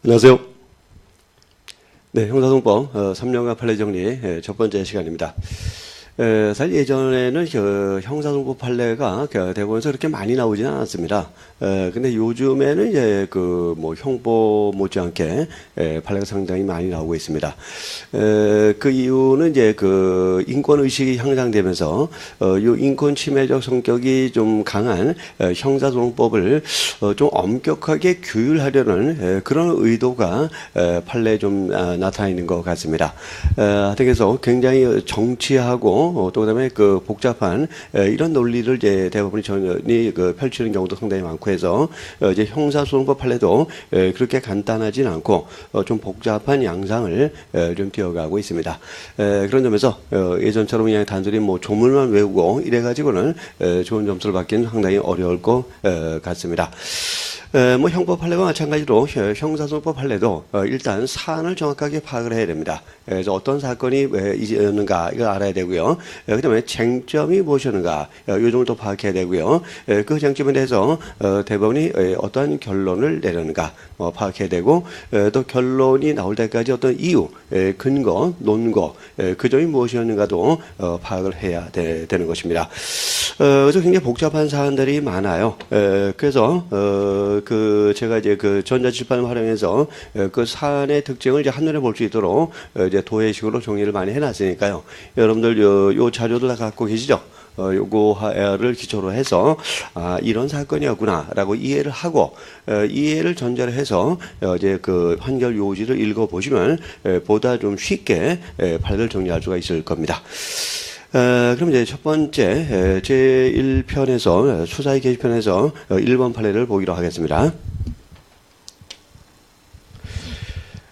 안녕하세요. 네, 형사소송법 3년간 판례 정리 첫 번째 시간입니다. 사실 예전에는 형사소송법 판례가 대법원에서 그렇게 많이 나오지는 않았습니다. 근데 요즘에는 이제 형법 못지않게 판례가 상당히 많이 나오고 있습니다. 그 이유는 이제 인권 의식이 향상되면서 요 인권 침해적 성격이 좀 강한 형사소송법을 좀 엄격하게 규율하려는 그런 의도가 판례에 좀 나타나 있는 것 같습니다. 그래서 굉장히 정치하고 또 그다음에 복잡한 이런 논리를 이제 대법원이 전히 펼치는 경우도 상당히 많고 해서 이제 형사소송법 판례도 그렇게 간단하진 않고 좀 복잡한 양상을 좀 띄어가고 있습니다. 그런 점에서 예전처럼 그냥 단순히 조문만 외우고 이래 가지고는 좋은 점수를 받기는 상당히 어려울 것 같습니다. 형법 판례와 마찬가지로 형사소송법 판례도 일단 사안을 정확하게 파악을 해야 됩니다. 그래서 어떤 사건이 왜 있었는가 이걸 알아야 되고요. 그다음에 쟁점이 무엇이었는가 요 점을 또 파악해야 되고요. 그 쟁점에 대해서 대법원이 어떠한 결론을 내렸는가 파악해야 되고 또 결론이 나올 때까지 어떤 이유, 근거, 논거 그 점이 무엇이었는가도 파악을 해야 되는 것입니다. 그래서 굉장히 복잡한 사안들이 많아요. 그래서 제가 이제 전자칠판을 활용해서 그 사안의 특징을 이제 한눈에 볼 수 있도록 이제 도해식으로 정리를 많이 해놨으니까요. 여러분들 요 자료들 다 갖고 계시죠? 요거를 기초로 해서 이런 사건이었구나라고 이해를 하고 이해를 전제로 해서 이제 판결 요지를 읽어보시면 보다 좀 쉽게 판례를 정리할 수가 있을 겁니다. 그럼 이제 첫 번째 제1편에서 수사의 게시편에서 1번 판례를 보기로 하겠습니다.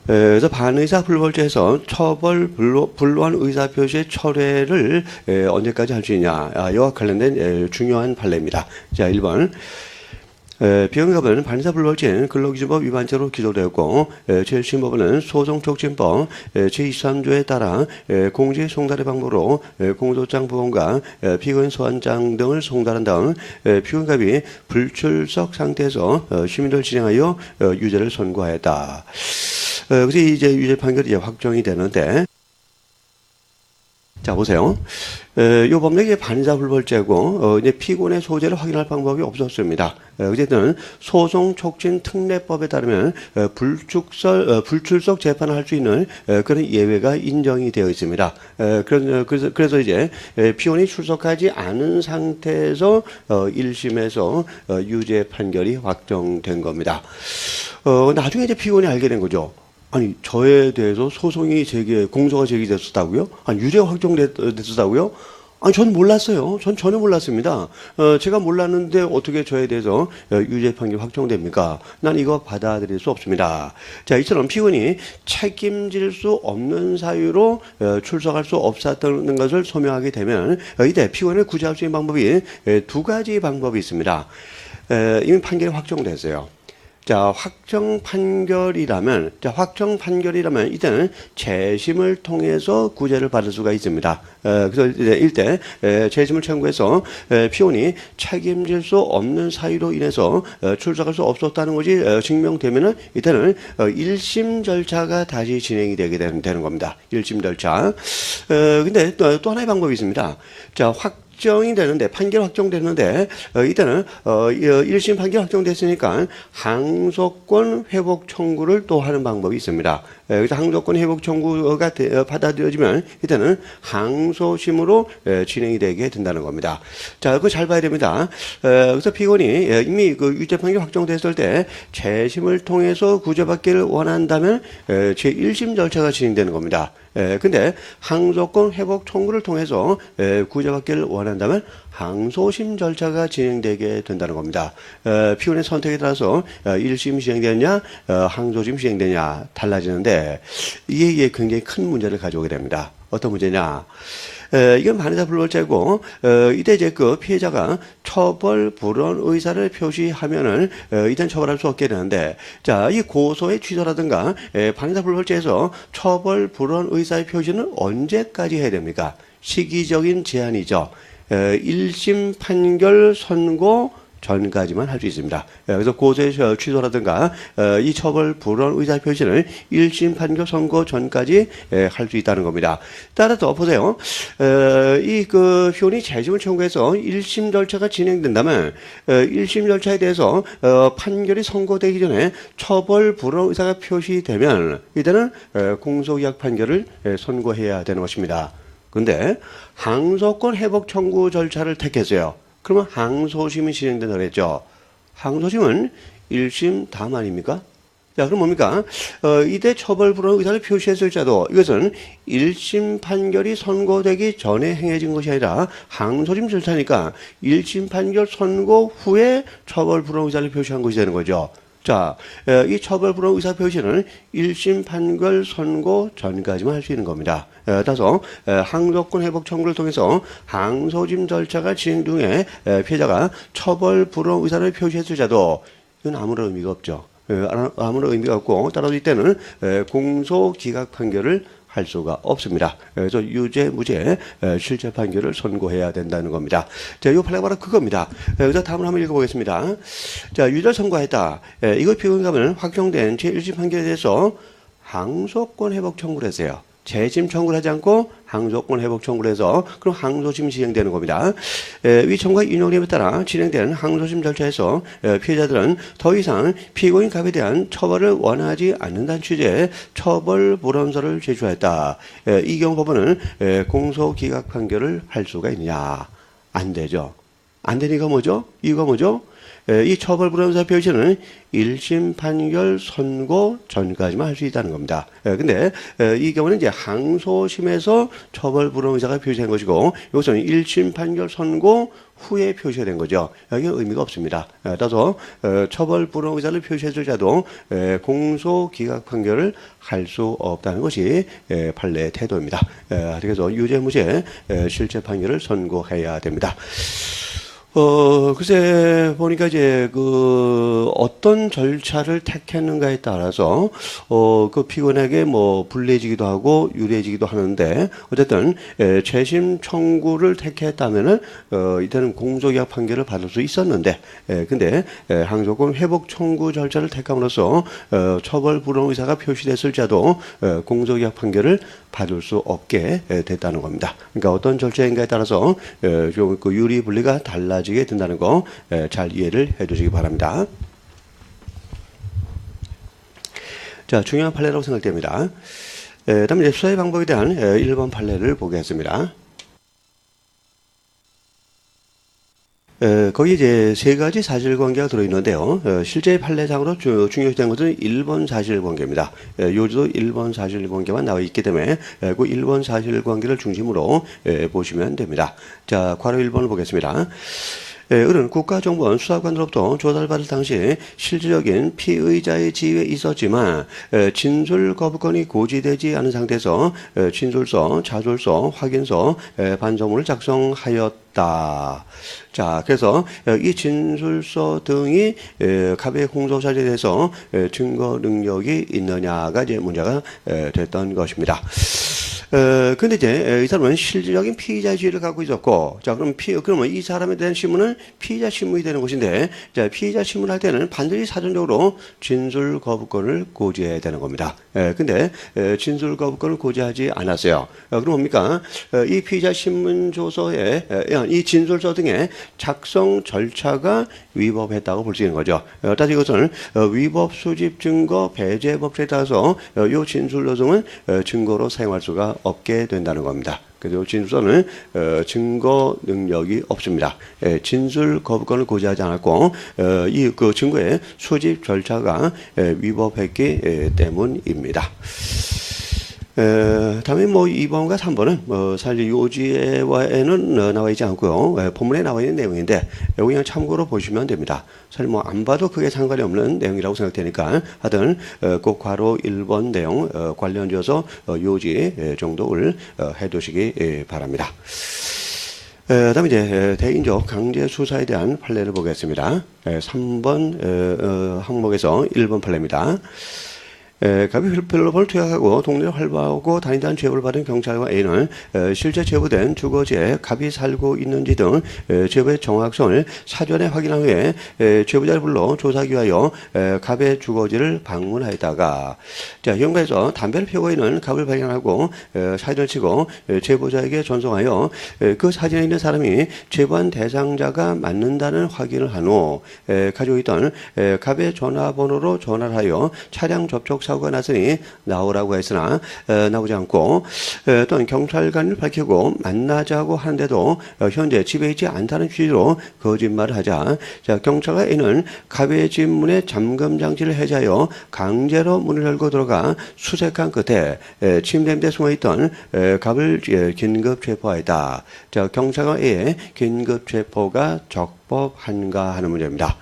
그래서 반의사 불벌죄에서 처벌 불로한 의사표시의 철회를 언제까지 할 수 있냐 이와 관련된 중요한 판례입니다. 자, 1번. 비용가법은 반의사 불벌죄는 근로기준법 위반죄로 기소되었고 제1심법은 소송촉진법 제23조에 따라 공직 송달의 방법으로 공소장 부원과 피고인 소환장 등을 송달한 다음 피고인갑이 불출석 상태에서 심의를 진행하여 유죄를 선고하였다. 그래서 이제 유죄 판결이 확정이 되는데, 자 보세요. 이 법령이 반의사 불벌죄고 이제 피고인의 소재를 확인할 방법이 없었습니다. 어쨌든 소송 촉진 특례법에 따르면 불출석 재판을 할 수 있는 그런 예외가 인정이 되어 있습니다. 그래서 이제 피고인이 출석하지 않은 상태에서 1심에서 유죄 판결이 확정된 겁니다. 나중에 이제 피고인이 알게 된 거죠. 아니, 저에 대해서 공소가 제기됐었다고요? 아니, 유죄가 확정됐었다고요? 아니, 전 몰랐어요. 전 전혀 몰랐습니다. 제가 몰랐는데 어떻게 저에 대해서 유죄 판결이 확정됩니까? 난 이거 받아들일 수 없습니다. 자, 이처럼 피고인이 책임질 수 없는 사유로 출석할 수 없었다는 것을 소명하게 되면 이때 피고인을 구제할 수 있는 방법이 두 가지 방법이 있습니다. 이미 판결이 확정됐어요. 자, 확정 판결이라면 이때는 재심을 통해서 구제를 받을 수가 있습니다. 그래서 이때 재심을 청구해서 피고인이 책임질 수 없는 사유로 인해서 출석할 수 없었다는 것이 증명되면은 이때는 1심 절차가 다시 진행이 되게 되는 겁니다. 1심 절차. 근데 또 하나의 방법이 있습니다. 자, 판결 확정되는데 이때는 1심 판결 확정됐으니까 항소권 회복 청구를 또 하는 방법이 있습니다. 그래서 항소권 회복 청구가 받아들여지면 이때는 항소심으로 진행이 되게 된다는 겁니다. 자, 그거 잘 봐야 됩니다. 그래서 피고인이 이미 유죄 판결 확정됐을 때 재심을 통해서 구제받기를 원한다면 제1심 절차가 진행되는 겁니다. 근데 항소권 회복 청구를 통해서 구제받기를 원한다면 항소심 절차가 진행되게 된다는 겁니다. 피고인의 선택에 따라서 1심 시행되느냐 항소심 시행되느냐 달라지는데 이게 굉장히 큰 문제를 가져오게 됩니다. 어떤 문제냐? 이건 반의사 불벌죄고 이때 이제 피해자가 처벌 불원 의사를 표시하면은 이젠 처벌할 수 없게 되는데, 자, 이 고소의 취소라든가 반의사 불벌죄에서 처벌 불원 의사의 표시는 언제까지 해야 됩니까? 시기적인 제한이죠. 1심 판결 선고 전까지만 할 수 있습니다. 그래서 고소의 취소라든가 이 처벌 불원 의사 표시는 1심 판결 선고 전까지 할 수 있다는 겁니다. 따라서 보세요. 이 그 피고인이 재심을 청구해서 1심 절차가 진행된다면 1심 절차에 대해서 판결이 선고되기 전에 처벌 불원 의사가 표시되면 이때는 공소기각 판결을 선고해야 되는 것입니다. 그런데 항소권 회복 청구 절차를 택했어요. 그러면 항소심이 진행된다 그랬죠. 항소심은 1심 다음 아닙니까? 자, 그럼 뭡니까? 이때 처벌 불원 의사를 표시했을지라도 이것은 1심 판결이 선고되기 전에 행해진 것이 아니라 항소심 절차니까 1심 판결 선고 후에 처벌 불원 의사를 표시한 것이 되는 거죠. 자, 이 처벌 불원 의사 표시는 1심 판결 선고 전까지만 할 수 있는 겁니다. 따라서 항소권 회복 청구를 통해서 항소심 절차가 진행 중에 피해자가 처벌 불원 의사를 표시했을지라도 이건 아무런 의미가 없죠. 아무런 의미가 없고 따라서 이때는 공소 기각 판결을 할 수가 없습니다. 그래서 유죄, 무죄, 실체 판결을 선고해야 된다는 겁니다. 자, 이 판례가 바로 그겁니다. 그래서 다음을 한번 읽어보겠습니다. 자, 유죄를 선고했다. 이거 피고인감은 확정된 제1심 판결에 대해서 항소권 회복 청구를 했어요. 재심 청구를 하지 않고 항소권 회복 청구를 해서 그럼 항소심이 진행되는 겁니다. 위 청구가 인용됨에 따라 진행되는 항소심 절차에서 피해자들은 더 이상 피고인 갑에 대한 처벌을 원하지 않는다는 취지의 처벌 불원서를 제출했다. 이 경우 법원은 공소기각 판결을 할 수가 있느냐? 안 되죠. 안 되니까 뭐죠? 이유가 뭐죠? 이 처벌 불원서 표시는 1심 판결 선고 전까지만 할 수 있다는 겁니다. 근데 이 경우는 이제 항소심에서 처벌 불원 의사가 표시된 것이고 이것은 1심 판결 선고 후에 표시가 된 거죠. 여기 의미가 없습니다. 따라서 처벌 불원 의사를 표시했을지라도 공소 기각 판결을 할 수 없다는 것이 판례의 태도입니다. 그래서 유죄 무죄 실체 판결을 선고해야 됩니다. 글쎄, 보니까 이제, 어떤 절차를 택했는가에 따라서, 그 피고인에게 뭐, 불리해지기도 하고, 유리해지기도 하는데, 어쨌든, 재심 청구를 택했다면은, 이때는 공소기각 판결을 받을 수 있었는데, 근데, 항소권 회복 청구 절차를 택함으로써, 처벌 불원 의사가 표시됐을지라도, 공소기각 판결을 받을 수 없게 됐다는 겁니다. 그러니까 어떤 절차인가에 따라서, 좀 그 유리 분리가 달라지게 된다는 거 잘 이해를 해 주시기 바랍니다. 자, 중요한 판례라고 생각됩니다. 다음에 이제 수사의 방법에 대한 1번 판례를 보겠습니다. 거기 이제 세 가지 사실관계가 들어있는데요. 실제 판례상으로 중요시된 것은 1번 사실관계입니다. 요지도 1번 사실관계만 나와 있기 때문에 그 1번 사실관계를 중심으로 보시면 됩니다. 자, 괄호 1번을 보겠습니다. 을은 국가정보원 수사관으로부터 조사를 받을 당시 실질적인 피의자의 지위에 있었지만 진술 거부권이 고지되지 않은 상태에서 진술서, 자술서, 확인서, 반성문을 작성하였다. 자, 그래서 이 진술서 등이 갑의 공소사실에 대해서 증거 능력이 있느냐가 이제 문제가 됐던 것입니다. 근데 이제 이 사람은 실질적인 피의자의 지위를 갖고 있었고, 자, 그러면 이 사람에 대한 신문은 피의자 신문이 되는 것인데, 자, 피의자 신문을 할 때는 반드시 사전적으로 진술 거부권을 고지해야 되는 겁니다. 근데 진술 거부권을 고지하지 않았어요. 그럼 뭡니까? 이 피의자 신문 조서에 이 진술서 등의 작성 절차가 위법했다고 볼 수 있는 거죠. 따라서 이것은 위법 수집 증거 배제법에 따라서 이 진술서 등은 증거로 사용할 수가 없게 된다는 겁니다. 그래서 진술서는 증거 능력이 없습니다. 진술 거부권을 고지하지 않았고 이 그 증거의 수집 절차가 위법했기 때문입니다. 다음에 뭐 2번과 3번은 사실 요지에는 나와 있지 않고요. 본문에 나와 있는 내용인데 그냥 참고로 보시면 됩니다. 사실 뭐 안 봐도 크게 상관이 없는 내용이라고 생각되니까 하여튼 꼭 괄호 1번 내용 관련지어서 요지 정도를 해두시기 바랍니다. 다음에 이제 대인적 강제 수사에 대한 판례를 보겠습니다. 3번 항목에서 1번 판례입니다. 갑이 필로폰을 투약하고 동네를 활보하고 다닌다는 제보를 받은 경찰과 A는 실제 제보된 주거지에 갑이 살고 있는지 등 제보의 정확성을 사전에 확인한 후에 제보자를 불러 조사하기 위하여 갑의 주거지를 방문하였다가 자, 현관에서 담배를 피우고 있는 갑을 발견하고 사진을 찍어 제보자에게 전송하여 그 사진에 있는 사람이 제보한 대상자가 맞는다는 확인을 한 후 가지고 있던 갑의 전화번호로 전화를 하여 차량 접촉 사고가 났으니 나오라고 했으나 나오지 않고 또한 경찰관을 밝히고 만나자고 하는데도 현재 집에 있지 않다는 취지로 거짓말을 하자 자, 경찰과 A는 갑의 집 문에 잠금 장치를 해제하여 강제로 문을 열고 들어가 수색한 끝에 침대 밑에 숨어있던 갑을 긴급 체포하였다. 자, 경찰과 A의 긴급 체포가 적법한가 하는 문제입니다.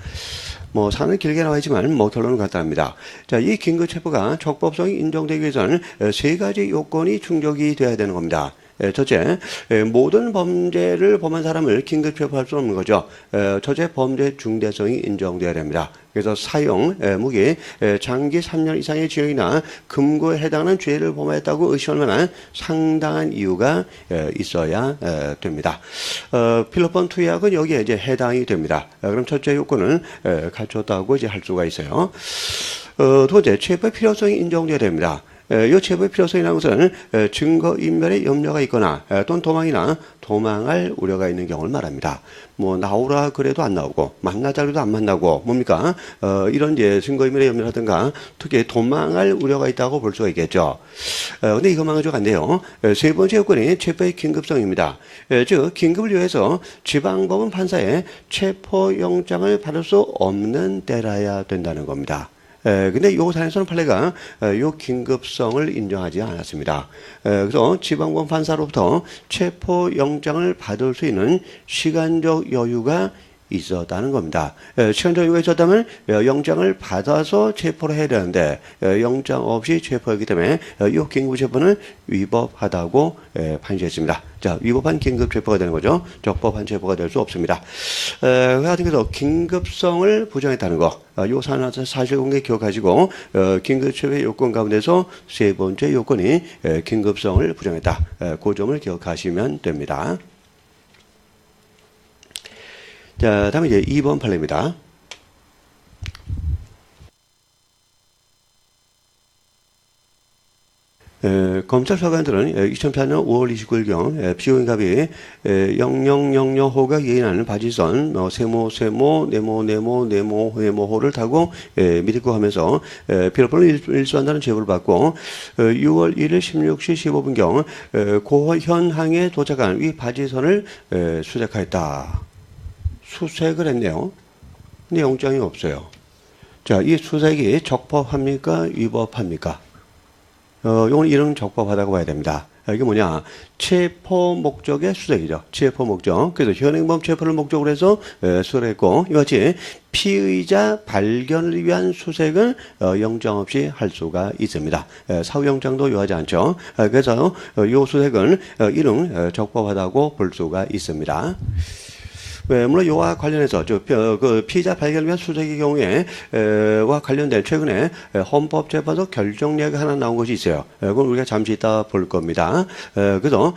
사는 길게 나와 있지만 결론은 간단합니다. 자, 이 긴급 체포가 적법성이 인정되기 위해서는 세 가지 요건이 충족이 돼야 되는 겁니다. 첫째, 모든 범죄를 범한 사람을 긴급 체포할 수 없는 거죠. 첫째, 범죄 중대성이 인정돼야 됩니다. 그래서 사형, 무기, 장기 3년 이상의 징역이나 금고에 해당하는 죄를 범했다고 의심할 만한 상당한 이유가 있어야 됩니다. 필로폰 투약은 여기에 이제 해당이 됩니다. 그럼 첫째 요건은 갖췄다고 이제 할 수가 있어요. 두 번째, 체포의 필요성이 인정돼야 됩니다. 이 체포의 필요성이라는 것은 증거인멸의 염려가 있거나 또는 도망할 우려가 있는 경우를 말합니다. 나오라 그래도 안 나오고 만나자 그래도 안 만나고 뭡니까? 이런 이제 증거인멸의 염려라든가 특히 도망할 우려가 있다고 볼 수가 있겠죠. 근데 이것만 가지고 안 돼요. 세 번째 요건이 체포의 긴급성입니다. 즉 긴급을 위해서 지방법원 판사의 체포영장을 받을 수 없는 때라야 된다는 겁니다. 근데 요 사안에서는 판례가 요 긴급성을 인정하지 않았습니다. 그래서 지방법원 판사로부터 체포영장을 받을 수 있는 시간적 여유가 있었다는 겁니다. 시간적 여유가 있었다면 영장을 받아서 체포를 해야 되는데 영장 없이 체포했기 때문에 이 긴급 체포는 위법하다고 판시했습니다. 자, 위법한 긴급 체포가 되는 거죠. 적법한 체포가 될 수 없습니다. 그래서 긴급성을 부정했다는 거, 요 사실관계 기억하시고 긴급 체포의 요건 가운데서 세 번째 요건이 긴급성을 부정했다. 그 점을 기억하시면 됩니다. 자, 다음에 이제 2번 판례입니다. 검찰 서관들은 2008년 5월 29일경 피고인갑이 0000호가 예인하는 바지선 세모, 네모호를 타고 미리고 하면서 필로폰을 일수한다는 제보를 받고 6월 1일 16시 15분경 고현항에 도착한 이 바지선을 수색하였다. 수색을 했네요. 근데 영장이 없어요. 자, 이 수색이 적법합니까? 위법합니까? 이건 이런 적법하다고 봐야 됩니다. 이게 뭐냐? 체포 목적의 수색이죠. 체포 목적. 그래서 현행범 체포를 목적으로 해서 수색을 했고, 이와 같이 피의자 발견을 위한 수색은 영장 없이 할 수가 있습니다. 사후영장도 요하지 않죠. 그래서 이 수색은 이런 적법하다고 볼 수가 있습니다. 물론 이와 관련해서 그 피의자 발견을 위한 수색의 경우에 와 관련된 최근에 헌법재판소 결정례가 하나 나온 것이 있어요. 그건 우리가 잠시 이따 볼 겁니다. 그래서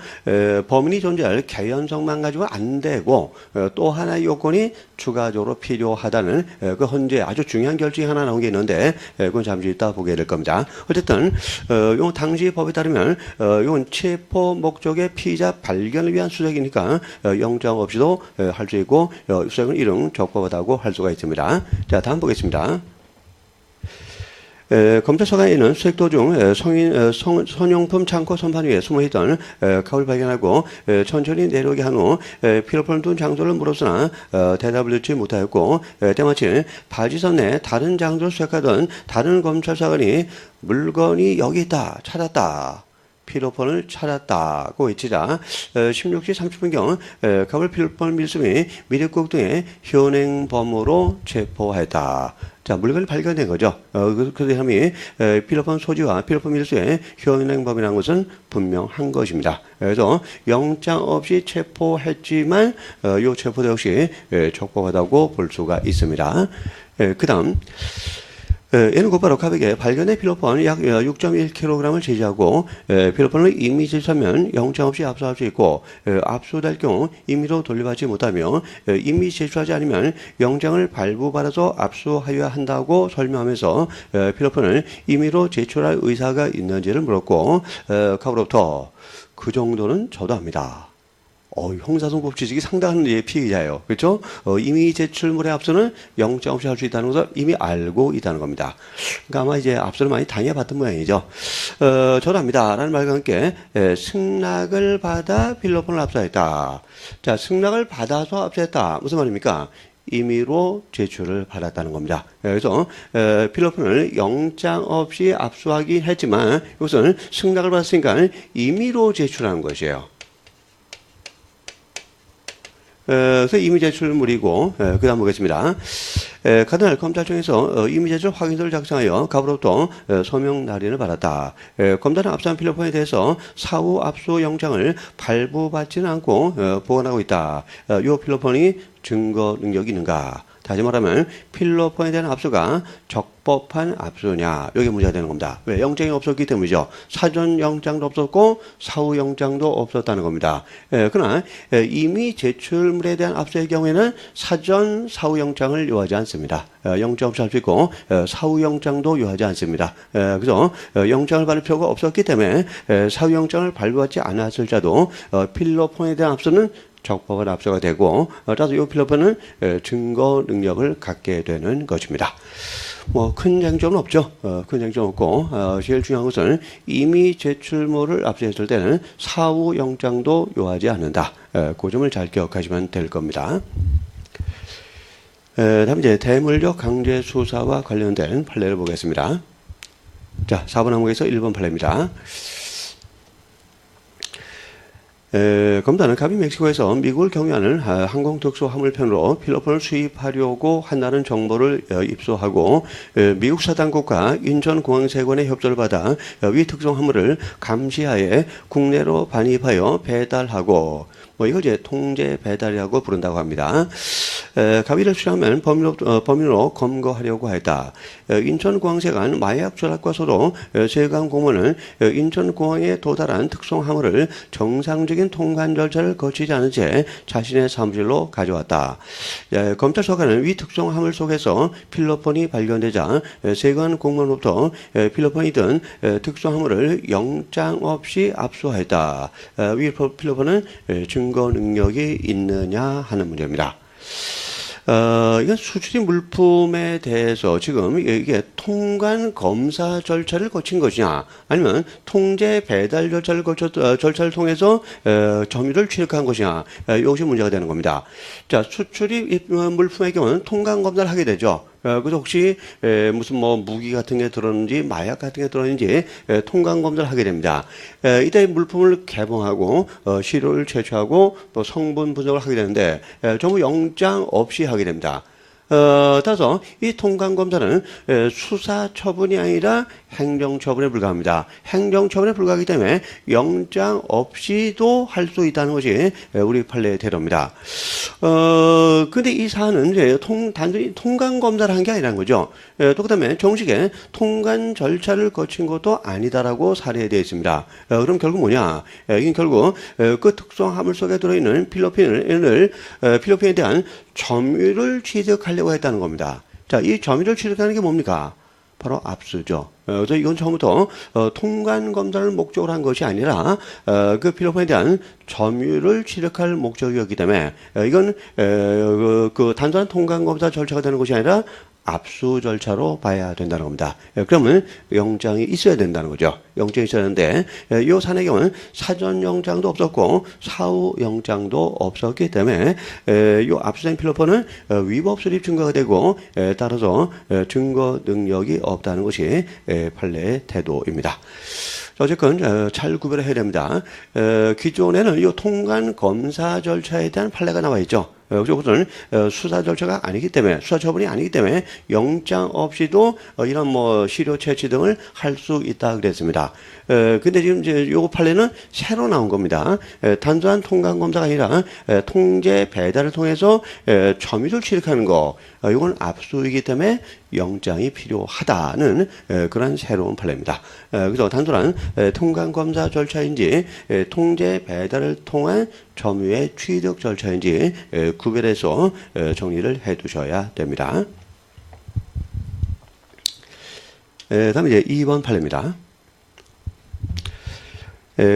범인이 존재할 개연성만 가지고 안 되고 또 하나의 요건이 추가적으로 필요하다는 그 헌재 아주 중요한 결정이 하나 나온 게 있는데 그건 잠시 이따 보게 될 겁니다. 어쨌든 요 당시 법에 따르면 이건 체포 목적의 피의자 발견을 위한 수색이니까 영장 없이도 할 수 있고 수색은 이런 적법하다고 할 수가 있습니다. 자, 다음 보겠습니다. 검찰 서간에는 수색 도중 선용품 창고 선반 위에 숨어있던 갑을 발견하고 천천히 내려오게 한 후 필로폰을 둔 장소를 물었으나 대답을 듣지 못하였고 때마침 바지선 내 다른 장소를 수색하던 다른 검찰 서간이 물건이 여기 있다, 찾았다. 필로폰을 찾았다고 외치자 16시 30분경 갑을 필로폰 밀수미 미륵국 등의 현행범으로 체포했다. 자, 물건을 발견된 거죠. 그 사람이 필로폰 소지와 필로폰 밀수의 현행범이라는 것은 분명한 것입니다. 그래서 영장 없이 체포했지만 이 체포도 역시 적법하다고 볼 수가 있습니다. 그 다음 얘는 곧바로 가백에 발견된 필로폰 약 6.1kg을 제시하고 필로폰을 임의 제출하면 영장 없이 압수할 수 있고 압수될 경우 임의로 돌려받지 못하며 임의 제출하지 않으면 영장을 발부받아서 압수하여야 한다고 설명하면서 필로폰을 임의로 제출할 의사가 있는지를 물었고 카브로부터 그 정도는 저도 합니다. 형사소송법 지식이 상당한 피의자예요. 그렇죠? 이미 제출물의 압수는 영장 없이 할 수 있다는 것을 이미 알고 있다는 겁니다. 그러니까 아마 이제 압수를 많이 당해봤던 모양이죠. 저도 합니다. 라는 말과 함께 승낙을 받아 필로폰을 압수했다. 자, 승낙을 받아서 압수했다. 무슨 말입니까? 임의로 제출을 받았다는 겁니다. 그래서 필로폰을 영장 없이 압수하긴 했지만 이것은 승낙을 받았으니까 임의로 제출하는 것이에요. 그래서 임의 제출물이고, 그 다음 보겠습니다. 가드날 검찰청에서 임의 제출 확인서를 작성하여 갑으로부터 서명 날인을 받았다. 검찰은 압수한 필로폰에 대해서 사후 압수 영장을 발부받지는 않고 보관하고 있다. 이 필로폰이 증거 능력이 있는가? 다시 말하면 필로폰에 대한 압수가 적법한 압수냐, 이게 문제가 되는 겁니다. 왜? 영장이 없었기 때문이죠. 사전 영장도 없었고 사후 영장도 없었다는 겁니다. 그러나 이미 제출물에 대한 압수의 경우에는 사전 사후 영장을 요하지 않습니다. 영장 없이 할 수 있고 사후 영장도 요하지 않습니다. 그래서 영장을 받을 필요가 없었기 때문에 사후 영장을 발부하지 않았을 자도 필로폰에 대한 압수는 적법한 압수가 되고 따라서 이 필로폰은 증거 능력을 갖게 되는 것입니다. 큰 쟁점은 없죠. 큰 쟁점 없고 제일 중요한 것은 이미 제출물을 압수했을 때는 사후 영장도 요하지 않는다. 그 점을 잘 기억하시면 될 겁니다. 다음 이제 대물적 강제 수사와 관련된 판례를 보겠습니다. 자, 4번 항목에서 1번 판례입니다. 검사는 갑이 멕시코에서 미국을 경유하는 항공특수화물편으로 필로폰을 수입하려고 한다는 정보를 입수하고 미국 사당국과 인천공항세관의 협조를 받아 위 특수화물을 감시하에 국내로 반입하여 배달하고 이걸 이제 통제 배달이라고 부른다고 합니다. 갑이를 수령하면 범인으로 검거하려고 했다. 인천공항세관 마약 조락과서도 세관 공무원은 인천공항에 도달한 특수화물을 정상적인 통관 절차를 거치지 않은 채 자신의 사무실로 가져왔다. 검찰 소관은 위 특수화물 속에서 필로폰이 발견되자 세관 공무원으로부터 필로폰이 든 특수화물을 영장 없이 압수했다. 위 필로폰은 증거 능력이 있느냐 하는 문제입니다. 이건 수출입 물품에 대해서 지금 이게 통관 검사 절차를 거친 것이냐, 아니면 통제 배달 절차를 통해서 점유를 취득한 것이냐, 이것이 문제가 되는 겁니다. 자, 수출입 물품의 경우는 통관 검사를 하게 되죠. 그래서 혹시 무슨 무기 같은 게 들었는지 마약 같은 게 들었는지 통관 검사를 하게 됩니다. 이때 물품을 개봉하고 시료를 채취하고 또 성분 분석을 하게 되는데 전부 영장 없이 하게 됩니다. 따라서 이 통관검사는 수사 처분이 아니라 행정처분에 불과합니다. 행정처분에 불과하기 때문에 영장 없이도 할 수 있다는 것이 우리 판례의 대로입니다. 근데 이 사안은 이제 단순히 통관검사를 한 게 아니라는 거죠. 또 그 다음에 정식의 통관 절차를 거친 것도 아니다라고 사례되어 있습니다. 그럼 결국 뭐냐? 이건 결국 그 특수한 화물 속에 들어있는 필로폰에 대한 점유를 취득하려고 했다는 겁니다. 자, 이 점유를 취득하는 게 뭡니까? 바로 압수죠. 그래서 이건 처음부터 통관 검사를 목적으로 한 것이 아니라 그 필로폰에 대한 점유를 취득할 목적이었기 때문에 이건 그 단순한 통관 검사 절차가 되는 것이 아니라 압수 절차로 봐야 된다는 겁니다. 그러면 영장이 있어야 된다는 거죠. 영장이 있어야 하는데 이 사안의 경우는 사전 영장도 없었고 사후 영장도 없었기 때문에 이 압수된 필로폰은 위법 수립 증거가 되고 따라서 증거 능력이 없다는 것이 판례의 태도입니다. 어쨌건 잘 구별을 해야 됩니다. 기존에는 이 통관 검사 절차에 대한 판례가 나와 있죠. 그것은 수사 절차가 아니기 때문에 수사 처분이 아니기 때문에 영장 없이도 이런 뭐 시료 채취 등을 할 수 있다 그랬습니다. 근데 지금 이제 요거 판례는 새로 나온 겁니다. 단순한 통관 검사가 아니라 통제 배달을 통해서 혐의를 취득하는 거, 이건 압수이기 때문에 영장이 필요하다는 그런 새로운 판례입니다. 그래서 단순한 통관 검사 절차인지 통제 배달을 통한 혐의의 취득 절차인지 구별해서 정리를 해두셔야 됩니다. 다음에 이제 2번 판례입니다.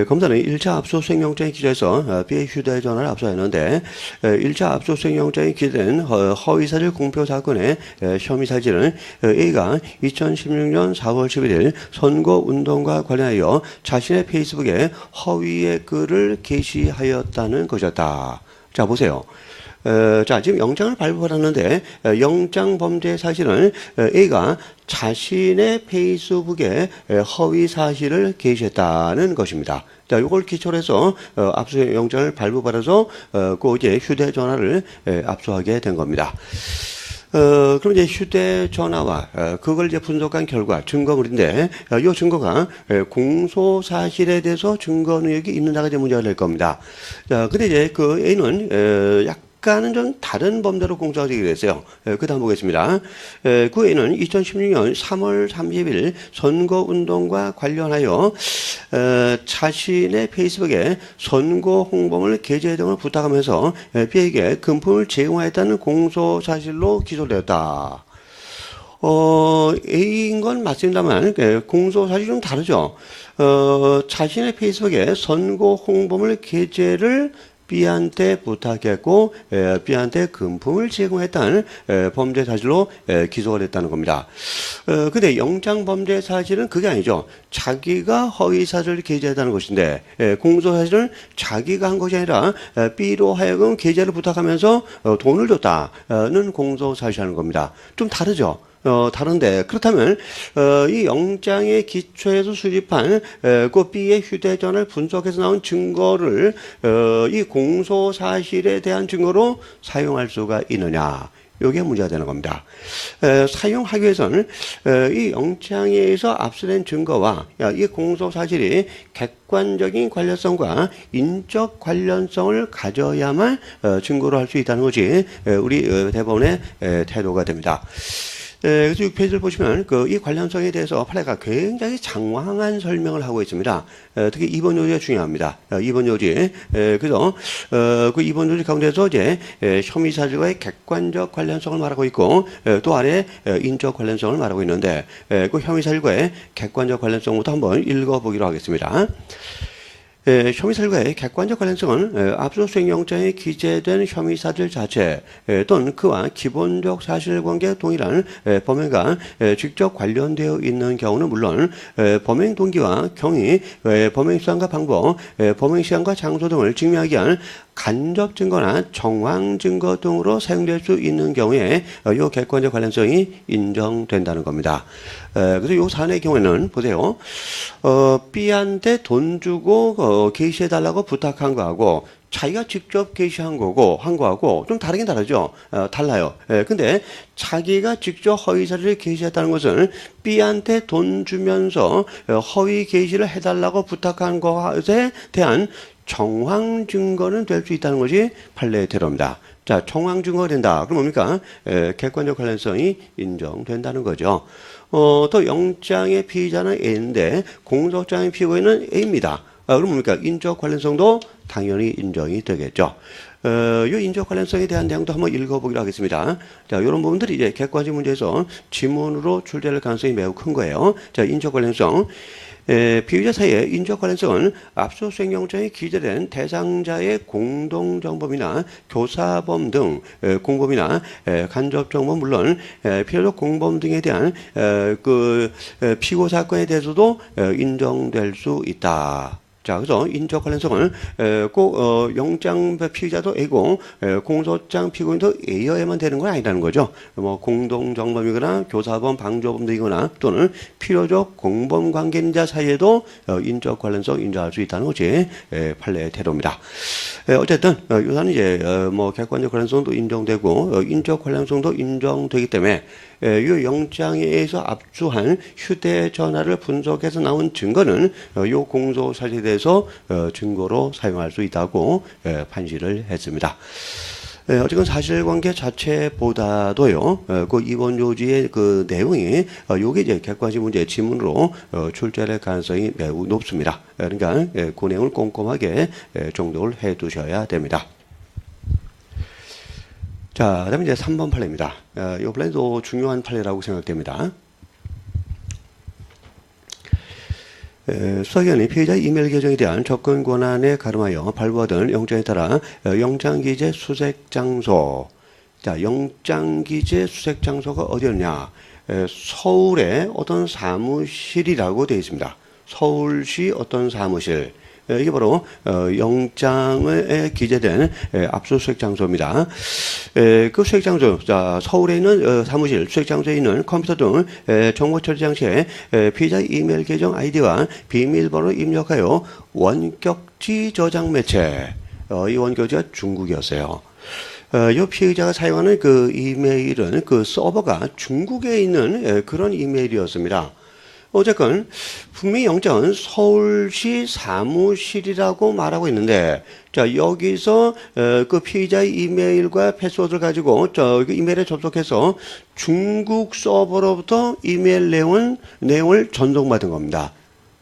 검사는 1차 압수수색 영장에 기재해서 B의 휴대전화를 압수했는데 1차 압수수색 영장에 기재된 허위사실 공표 사건의 혐의 사실은 A가 2016년 4월 11일 선거운동과 관련하여 자신의 페이스북에 허위의 글을 게시하였다는 것이었다. 자, 보세요. 자, 지금 영장을 발부받았는데 영장 범죄 사실은 A가 자신의 페이스북에 허위 사실을 게시했다는 것입니다. 자, 이걸 기초로 해서 압수수색 영장을 발부받아서 그 이제 휴대전화를 압수하게 된 겁니다. 그럼 이제 휴대전화와 그걸 이제 분석한 결과 증거물인데 이 증거가 공소 사실에 대해서 증거 능력이 있느냐가 이제 문제가 될 겁니다. 자, 근데 이제 그 A는 약간은 좀 다른 범죄로 공소가 되게 됐어요. 그 다음 보겠습니다. 그 A는 2016년 3월 30일 선거운동과 관련하여 자신의 페이스북에 선거 홍보물 게재 등을 부탁하면서 B에게 금품을 제공하였다는 공소 사실로 기소되었다. A인 건 맞습니다만 공소 사실이 좀 다르죠. 자신의 페이스북에 선거 홍보물 게재를 B한테 부탁했고 B한테 금품을 제공했다는 범죄 사실로 기소가 됐다는 겁니다. 근데 영장 범죄 사실은 그게 아니죠. 자기가 허위 사실을 게재했다는 것인데 공소 사실은 자기가 한 것이 아니라 B로 하여금 게재를 부탁하면서 돈을 줬다는 공소 사실하는 겁니다. 좀 다르죠. 다른데 그렇다면 이 영장의 기초에서 수집한 그 B의 휴대전화를 분석해서 나온 증거를 이 공소 사실에 대한 증거로 사용할 수가 있느냐? 이게 문제가 되는 겁니다. 사용하기 위해서는 이 영장에 의해서 압수된 증거와 이 공소 사실이 객관적인 관련성과 인적 관련성을 가져야만 증거로 할 수 있다는 것이 우리 대법원의 태도가 됩니다. 그래서 6페이지를 보시면 이 관련성에 대해서 판례가 굉장히 장황한 설명을 하고 있습니다. 특히 2번 요지가 중요합니다. 2번 요지. 그래서 그 2번 요지 가운데서 이제 혐의 사실과의 객관적 관련성을 말하고 있고 또 아래 인적 관련성을 말하고 있는데 그 혐의 사실과의 객관적 관련성부터 한번 읽어보기로 하겠습니다. 혐의 사실과의 객관적 관련성은 압수수색 영장에 기재된 혐의 사실 자체 또는 그와 기본적 사실관계가 동일한 범행과 직접 관련되어 있는 경우는 물론 범행 동기와 경위, 범행 수단과 방법, 범행 시간과 장소 등을 증명하기 위한 간접 증거나 정황 증거 등으로 사용될 수 있는 경우에 이 객관적 관련성이 인정된다는 겁니다. 그래서 이 사안의 경우에는 보세요. B한테 돈 주고 게시해달라고 부탁한 거하고 자기가 직접 게시한 거고 한 거하고 좀 다르긴 다르죠. 달라요. 근데 자기가 직접 허위 사실을 게시했다는 것은 B한테 돈 주면서 허위 게시를 해달라고 부탁한 것에 대한 정황 증거는 될 수 있다는 것이 판례의 태도입니다. 자, 정황 증거가 된다. 그럼 뭡니까? 객관적 관련성이 인정된다는 거죠. 또 영장의 피의자는 A인데 공소장의 피고인은 A입니다. 그럼 뭡니까? 인적 관련성도 당연히 인정이 되겠죠. 이 인적 관련성에 대한 내용도 한번 읽어보기로 하겠습니다. 자, 이런 부분들이 이제 객관식 문제에서 지문으로 출제될 가능성이 매우 큰 거예요. 자, 인적 관련성. 피의자 사이의 인적 관련성은 압수수색 영장에 기재된 대상자의 공동정범이나 교사범 등 공범이나 간접정범 물론 필요적 공범 등에 대한 그 피고 사건에 대해서도 인정될 수 있다. 자, 그래서 인적 관련성을 꼭 영장 피의자도 A고 공소장 피고인도 A여야만 되는 건 아니라는 거죠. 뭐 공동정범이거나 교사범, 방조범이거나 또는 필요적 공범 관계자 사이에도 인적 관련성 인정할 수 있다는 것이 판례의 태도입니다. 어쨌든 유사는 이제 뭐 객관적 관련성도 인정되고 인적 관련성도 인정되기 때문에 이 영장에 의해서 압수한 휴대전화를 분석해서 나온 증거는 이 공소사실에 대해서 증거로 사용할 수 있다고 판시를 했습니다. 어쨌든 사실관계 자체보다도요, 그 입원 요지의 그 내용이 요게 이제 객관식 문제 지문으로 출제될 가능성이 매우 높습니다. 그러니까 그 내용을 꼼꼼하게 정독을 해 두셔야 됩니다. 자, 그다음에 이제 3번 판례입니다. 이 판례도 중요한 판례라고 생각됩니다. 수사기관이 피의자의 이메일 계정에 대한 접근 권한에 가름하여 발부하던 영장에 따라 영장기재 수색 장소, 자, 영장기재 수색 장소가 어디였냐? 서울의 어떤 사무실이라고 되어 있습니다. 서울시 어떤 사무실. 이게 바로 영장에 기재된 압수수색 장소입니다. 그 수색 장소, 자, 서울에 있는 사무실, 수색 장소에 있는 컴퓨터 등 정보 처리 장치에 피의자의 이메일 계정 아이디와 비밀번호를 입력하여 원격지 저장 매체, 이 원격지가 중국이었어요. 이 피의자가 사용하는 그 이메일은 그 서버가 중국에 있는 그런 이메일이었습니다. 어쨌건 분명히 영장은 서울시 사무실이라고 말하고 있는데, 자, 여기서 그 피의자의 이메일과 패스워드를 가지고 그 이메일에 접속해서 중국 서버로부터 이메일 내용을 전송받은 겁니다.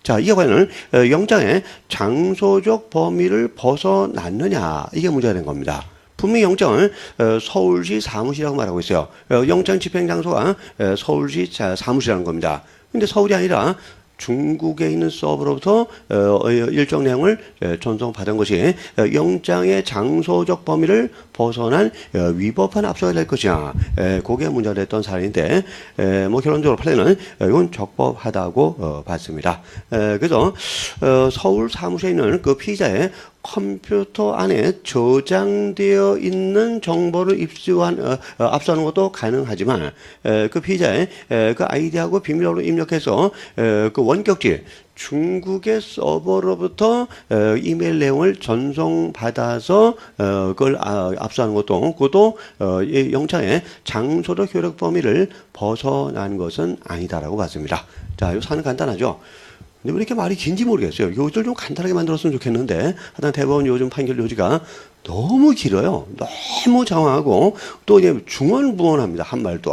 자, 이에 관한 영장의 장소적 범위를 벗어났느냐, 이게 문제가 된 겁니다. 분명히 영장을 서울시 사무실이라고 말하고 있어요. 영장 집행 장소가 서울시 사무실이라는 겁니다. 근데 서울이 아니라 중국에 있는 서버로부터 일정 내용을 전송받은 것이 영장의 장소적 범위를 벗어난 위법한 압수가 될 것이냐, 그게 문제가 됐던 사안인데, 뭐 결론적으로 판례는 이건 적법하다고 봤습니다. 그래서 서울 사무실에 있는 그 피의자의 컴퓨터 안에 저장되어 있는 정보를 압수하는 것도 가능하지만, 그 피의자의 그 아이디하고 비밀번호를 입력해서 그 원격지 중국의 서버로부터 이메일 내용을 전송받아서 그걸 압수하는 것도, 그것도 이 영장의 장소적 효력 범위를 벗어난 것은 아니다라고 봤습니다. 자, 이 사안은 간단하죠. 근데 왜 이렇게 말이 긴지 모르겠어요. 요지를 좀 간단하게 만들었으면 좋겠는데, 하여튼 대법원 요즘 판결 요지가 너무 길어요. 너무 장황하고, 또 이제 중언부언합니다. 한 말도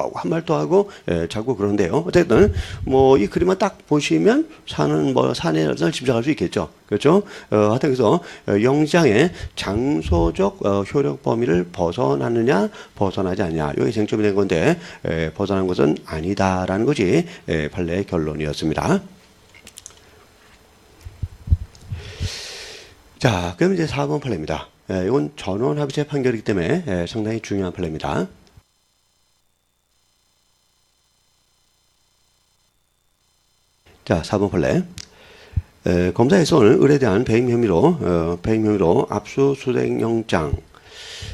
하고, 자꾸 그런데요. 어쨌든, 뭐, 이 그림만 딱 보시면, 사안에 집중할 수 있겠죠. 그렇죠? 하여튼 그래서, 영장의 장소적 효력 범위를 벗어났느냐, 벗어나지 않느냐, 이게 쟁점이 된 건데, 벗어난 것은 아니다라는 것이, 판례의 결론이었습니다. 자, 그럼 이제 4번 판례입니다. 이건 전원합의체 판결이기 때문에 상당히 중요한 판례입니다. 자, 4번 판례. 검사에서 오늘 을에 대한 배임 혐의로 압수수색 영장.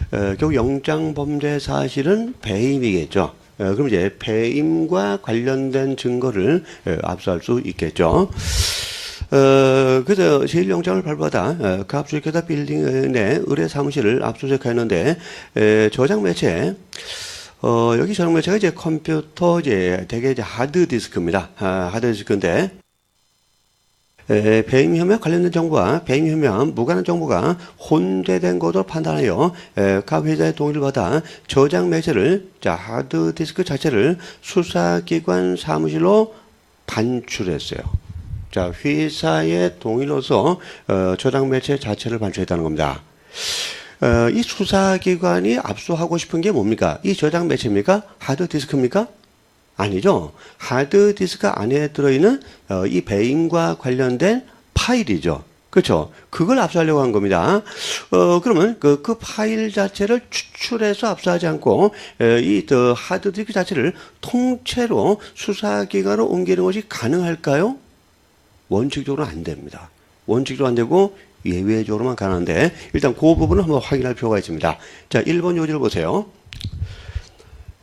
결국 영장 범죄 사실은 배임이겠죠. 그럼 이제 배임과 관련된 증거를 압수할 수 있겠죠. 그래서 제1영장을 발부하다 그 압수수색회사 빌딩 내 의뢰 사무실을 압수수색하였는데, 저장 매체, 여기 저장 매체가 이제 컴퓨터, 대개 이제 하드디스크입니다. 하드디스크인데, 배임 혐의와 관련된 정보와 배임 혐의와 무관한 정보가 혼재된 것으로 판단하여 각 회사의 동의를 받아 저장 매체를, 자, 하드디스크 자체를 수사기관 사무실로 반출했어요. 자, 회사의 동의로서 저장 매체 자체를 반출했다는 겁니다. 이 수사기관이 압수하고 싶은 게 뭡니까? 이 저장 매체입니까? 하드디스크입니까? 아니죠. 하드디스크 안에 들어있는 이 배임과 관련된 파일이죠. 그렇죠. 그걸 압수하려고 한 겁니다. 그러면 그 파일 자체를 추출해서 압수하지 않고 이 하드디스크 자체를 통째로 수사기관으로 옮기는 것이 가능할까요? 원칙적으로 안 됩니다. 원칙적으로 안 되고 예외적으로만 가능한데 일단 그 부분은 한번 확인할 필요가 있습니다. 자, 1번 요지를 보세요.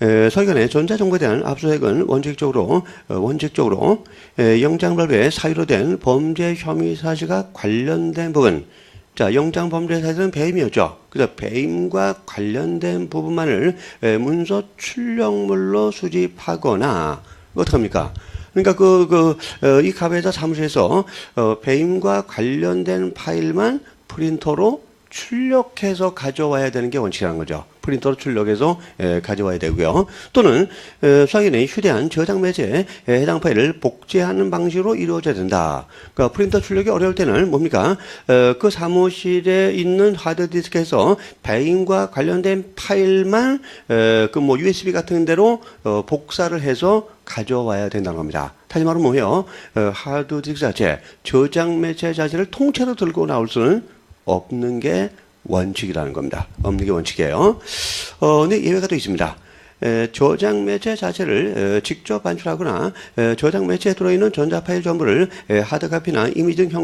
서기관의 전자정보에 대한 압수수색은 원칙적으로 영장 발부의 사유로 된 범죄 혐의 사실과 관련된 부분. 자, 영장 범죄 사실은 배임이었죠. 그래서 배임과 관련된 부분만을 문서 출력물로 수집하거나 어떡합니까? 그러니까 이 가해자 사무실에서 배임과 관련된 파일만 프린터로 출력해서 가져와야 되는 게 원칙이라는 거죠. 프린터로 출력해서 가져와야 되고요. 또는 수사기관의 휴대한 저장 매체에 해당 파일을 복제하는 방식으로 이루어져야 된다. 그러니까 프린터 출력이 어려울 때는 뭡니까? 그 사무실에 있는 하드디스크에서 배임과 관련된 파일만 USB 같은 데로 복사를 해서 가져와야 된다는 겁니다. 다시 말하면 뭐예요? 하드디스크 자체, 저장 매체 자체를 통째로 들고 나올 수는 없는 게 원칙이라는 겁니다. 없는 게 원칙이에요. 근데 예외가 또 있습니다. 저장 매체 자체를 직접 반출하거나 저장 매체에 들어있는 전자 파일 전부를 하드카피나 이미지 등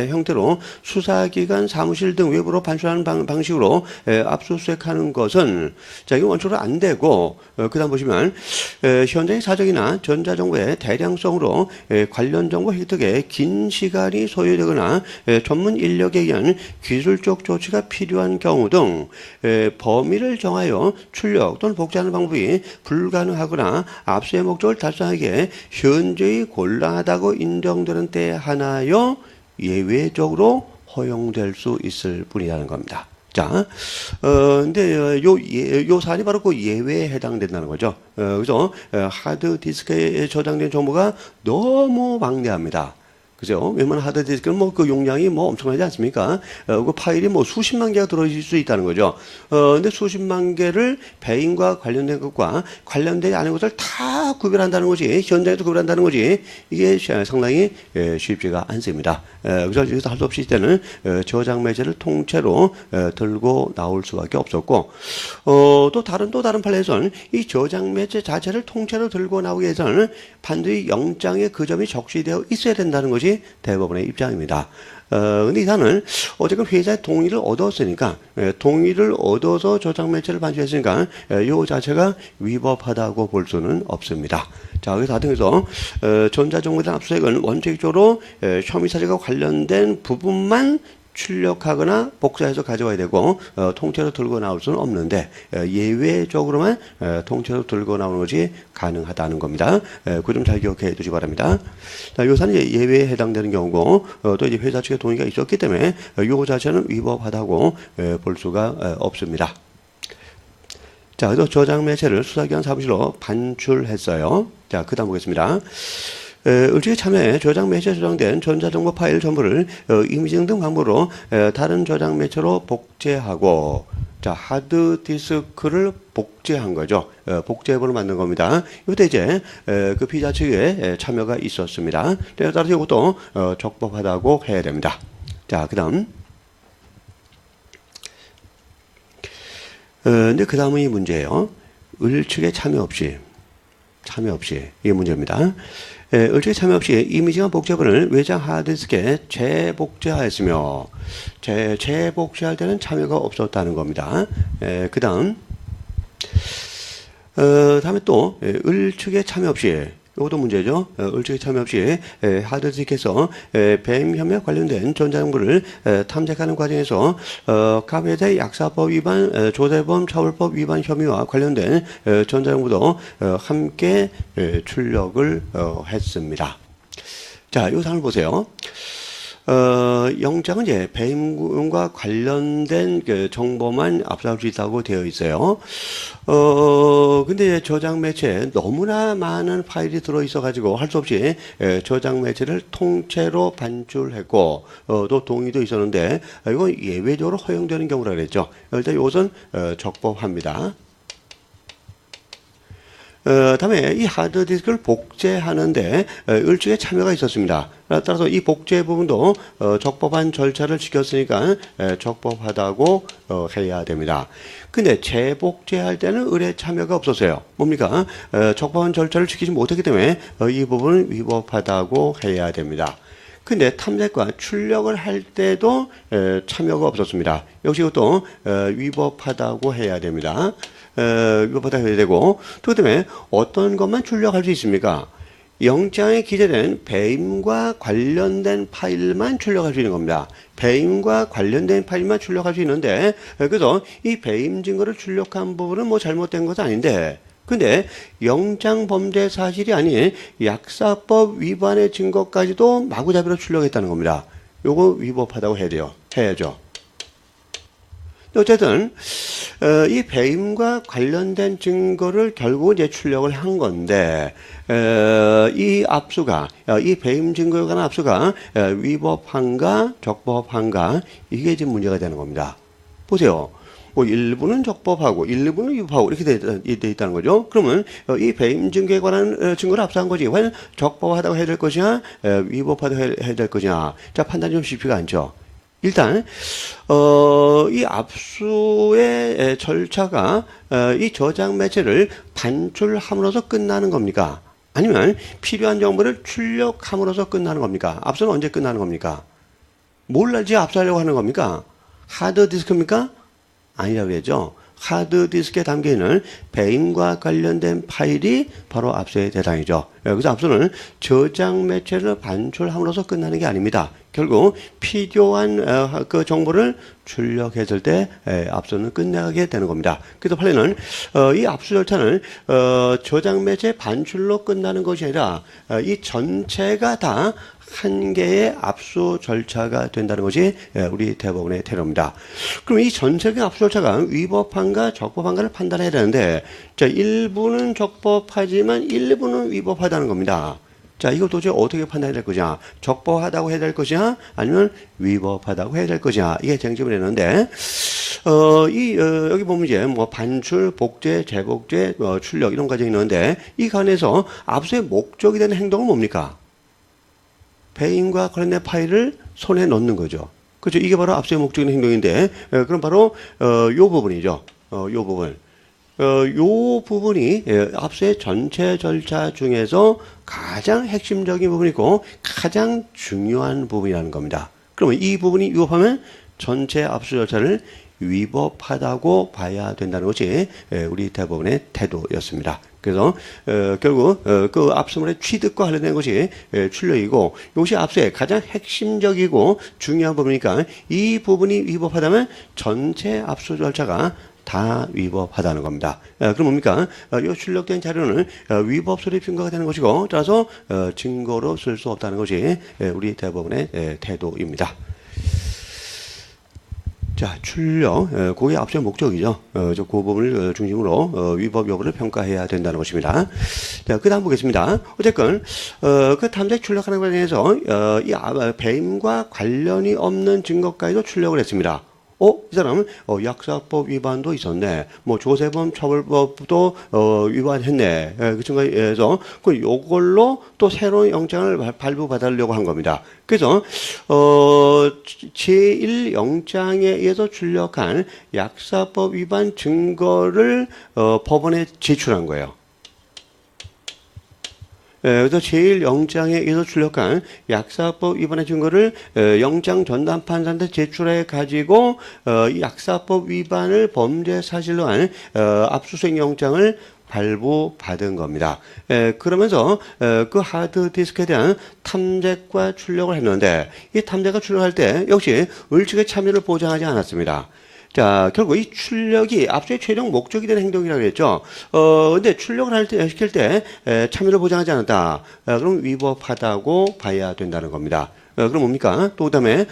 형태로 수사기관 사무실 등 외부로 반출하는 방식으로 압수수색하는 것은 자, 이거 원칙으로 안 되고 그다음 보시면 현장의 사정이나 전자정보의 대량성으로 관련 정보 획득에 긴 시간이 소요되거나 전문 인력에 의한 기술적 조치가 필요한 경우 등 범위를 정하여 출력 또는 복제하는 방법이 불가능하거나 압수의 목적을 달성하기에 현저히 곤란하다고 인정되는 때에 하나여 예외적으로 허용될 수 있을 뿐이라는 겁니다. 자, 근데 요 사안이 바로 그 예외에 해당된다는 거죠. 그래서 하드디스크에 저장된 정보가 너무 방대합니다. 그죠? 웬만한 하드디스크는 그 용량이 엄청나지 않습니까? 그 파일이 수십만 개가 들어있을 수 있다는 거죠. 근데 수십만 개를 배임과 관련된 것과 관련되지 않은 것을 다 구별한다는 것이, 현장에서 구별한다는 것이, 이게 상당히 쉽지가 않습니다. 그래서 여기서 할 수 없이 이때는 저장 매체를 통째로 들고 나올 수밖에 없었고, 또 다른 판례에서는 이 저장 매체 자체를 통째로 들고 나오기 위해서는 반드시 영장에 그 점이 적시되어 있어야 된다는 것이 대법원의 입장입니다. 근데 이 사안은 어쨌든 회사의 동의를 얻었으니까, 동의를 얻어서 저장 매체를 반출했으니까, 이 자체가 위법하다고 볼 수는 없습니다. 자, 그래서 하여튼에서 전자정보에 대한 압수수색은 원칙적으로 혐의 사실과 관련된 부분만 출력하거나 복사해서 가져와야 되고 통째로 들고 나올 수는 없는데 예외적으로만 통째로 들고 나오는 것이 가능하다는 겁니다. 그 점 잘 기억해 두시기 바랍니다. 자, 요 사안은 예외에 해당되는 경우고 또 이제 회사 측의 동의가 있었기 때문에 요 자체는 위법하다고 볼 수가 없습니다. 자, 그래서 저장 매체를 수사기관 사무실로 반출했어요. 자, 그 다음 보겠습니다. 을지의 참여에 저장 매체에 저장된 전자정보 파일 전부를 이미지 등 방법으로 다른 저장 매체로 복제하고, 자, 하드디스크를 복제한 거죠. 복제본을 만든 겁니다. 이때 이제 그 피의자 측에 참여가 있었습니다. 따라서 이것도 적법하다고 해야 됩니다. 자, 그 다음. 근데 그 다음은 이 문제예요. 을 측의 참여 없이 이게 문제입니다. 을측의 참여 없이 이미지와 복제본을 외장 하드디스크에 재복제하였으며 재복제할 때는 참여가 없었다는 겁니다. 그 다음 다음에 또 을측의 참여 없이, 이것도 문제죠. 을측의 참여 없이 하드디스크에서 배임 혐의와 관련된 전자정보를 탐색하는 과정에서 가해자의 약사법 위반, 조세범 처벌법 위반 혐의와 관련된 전자정보도 함께 출력을 했습니다. 자, 이 사안을 보세요. 영장은 이제 배임과 관련된 그 정보만 압수할 수 있다고 되어 있어요. 근데 저장 매체에 너무나 많은 파일이 들어있어가지고 할 수 없이 저장 매체를 통째로 반출했고, 또 동의도 있었는데, 이건 예외적으로 허용되는 경우라 그랬죠. 일단 이것은 적법합니다. 다음에 이 하드디스크를 복제하는데 을측의 참여가 있었습니다. 따라서 이 복제 부분도 적법한 절차를 지켰으니까 적법하다고 해야 됩니다. 근데 재복제할 때는 을의 참여가 없었어요. 뭡니까? 적법한 절차를 지키지 못했기 때문에 이 부분은 위법하다고 해야 됩니다. 근데 탐색과 출력을 할 때도 참여가 없었습니다. 역시 이것도 위법하다고 해야 됩니다. 위법하다고 해야 되고, 또 그다음에 어떤 것만 출력할 수 있습니까? 영장에 기재된 배임과 관련된 파일만 출력할 수 있는 겁니다. 배임과 관련된 파일만 출력할 수 있는데, 그래서 이 배임 증거를 출력한 부분은 뭐 잘못된 것은 아닌데, 근데 영장 범죄 사실이 아닌 약사법 위반의 증거까지도 마구잡이로 출력했다는 겁니다. 요거 위법하다고 해야죠. 어쨌든 이 배임과 관련된 증거를 결국 이제 출력을 한 건데, 이 배임 증거에 관한 압수가 위법한가 적법한가, 이게 지금 문제가 되는 겁니다. 보세요. 뭐 일부는 적법하고 일부는 위법하고 이렇게 돼 있다는 거죠. 그러면 이 배임 증거에 관한 증거를 압수한 거지, 과연 적법하다고 해야 될 것이냐 위법하다고 해야 될 것이냐, 자, 판단이 좀 쉽지가 않죠. 일단 이 압수의 절차가 이 저장 매체를 반출함으로써 끝나는 겁니까? 아니면 필요한 정보를 출력함으로써 끝나는 겁니까? 압수는 언제 끝나는 겁니까? 뭘 알지 압수하려고 하는 겁니까? 하드디스크입니까? 아니라고 해야죠. 하드디스크에 담겨있는 배임과 관련된 파일이 바로 압수의 대상이죠. 그래서 압수는 저장 매체를 반출함으로써 끝나는 게 아닙니다. 결국 필요한 그 정보를 출력했을 때 압수는 끝나게 되는 겁니다. 그래서 판례는 이 압수 절차는 저장 매체 반출로 끝나는 것이 아니라 이 전체가 다 한 개의 압수 절차가 된다는 것이 우리 대법원의 태도입니다. 그럼 이 전체의 압수 절차가 위법한가 적법한가를 판단해야 되는데, 자, 일부는 적법하지만 일부는 위법하다는 겁니다. 자, 이거 도대체 어떻게 판단해야 될 것이냐? 적법하다고 해야 될 것이냐? 아니면 위법하다고 해야 될 것이냐? 이게 쟁점이 되는데, 여기 보면 이제 뭐 반출, 복제, 재복제, 출력 이런 과정이 있는데, 이 관해서 압수의 목적이 되는 행동은 뭡니까? 배임과 관련된 파일을 손에 넣는 거죠. 그렇죠. 이게 바로 압수의 목적인 행동인데, 그럼 바로 요 부분이죠. 요 부분. 요 부분이 압수의 전체 절차 중에서 가장 핵심적인 부분이고 가장 중요한 부분이라는 겁니다. 그러면 이 부분이 위법하면 전체 압수 절차를 위법하다고 봐야 된다는 것이 우리 대법원의 태도였습니다. 그래서 결국 그 압수물의 취득과 관련된 것이 출력이고, 이것이 압수의 가장 핵심적이고 중요한 부분이니까 이 부분이 위법하다면 전체 압수 절차가 다 위법하다는 겁니다. 그럼 뭡니까? 이 출력된 자료는 위법 수립 증거가 되는 것이고, 따라서 증거로 쓸 수 없다는 것이 우리 대법원의 태도입니다. 자, 출력, 그게 압수의 목적이죠. 그 부분을 중심으로 위법 여부를 평가해야 된다는 것입니다. 자, 그 다음 보겠습니다. 어쨌건 그 탐색 출력하는 과정에서 이 배임과 관련이 없는 증거까지도 출력을 했습니다. 이 사람은 약사법 위반도 있었네. 뭐 조세범 처벌법도 위반했네. 그 증거에서 그 요걸로 또 새로운 영장을 발부받으려고 한 겁니다. 그래서 제1영장에 의해서 출력한 약사법 위반 증거를 법원에 제출한 거예요. 그래서 제1영장에 의해서 출력한 약사법 위반의 증거를 영장 전담 판사한테 제출해 가지고 약사법 위반을 범죄 사실로 한 압수수색 영장을 발부받은 겁니다. 그러면서 그 하드디스크에 대한 탐색과 출력을 했는데, 이 탐색과 출력할 때 역시 을측의 참여를 보장하지 않았습니다. 자, 결국 이 출력이 압수의 최종 목적이 되는 행동이라고 했죠. 근데 출력을 시킬 때 참여를 보장하지 않았다. 그럼 위법하다고 봐야 된다는 겁니다. 그럼 뭡니까? 또 그다음에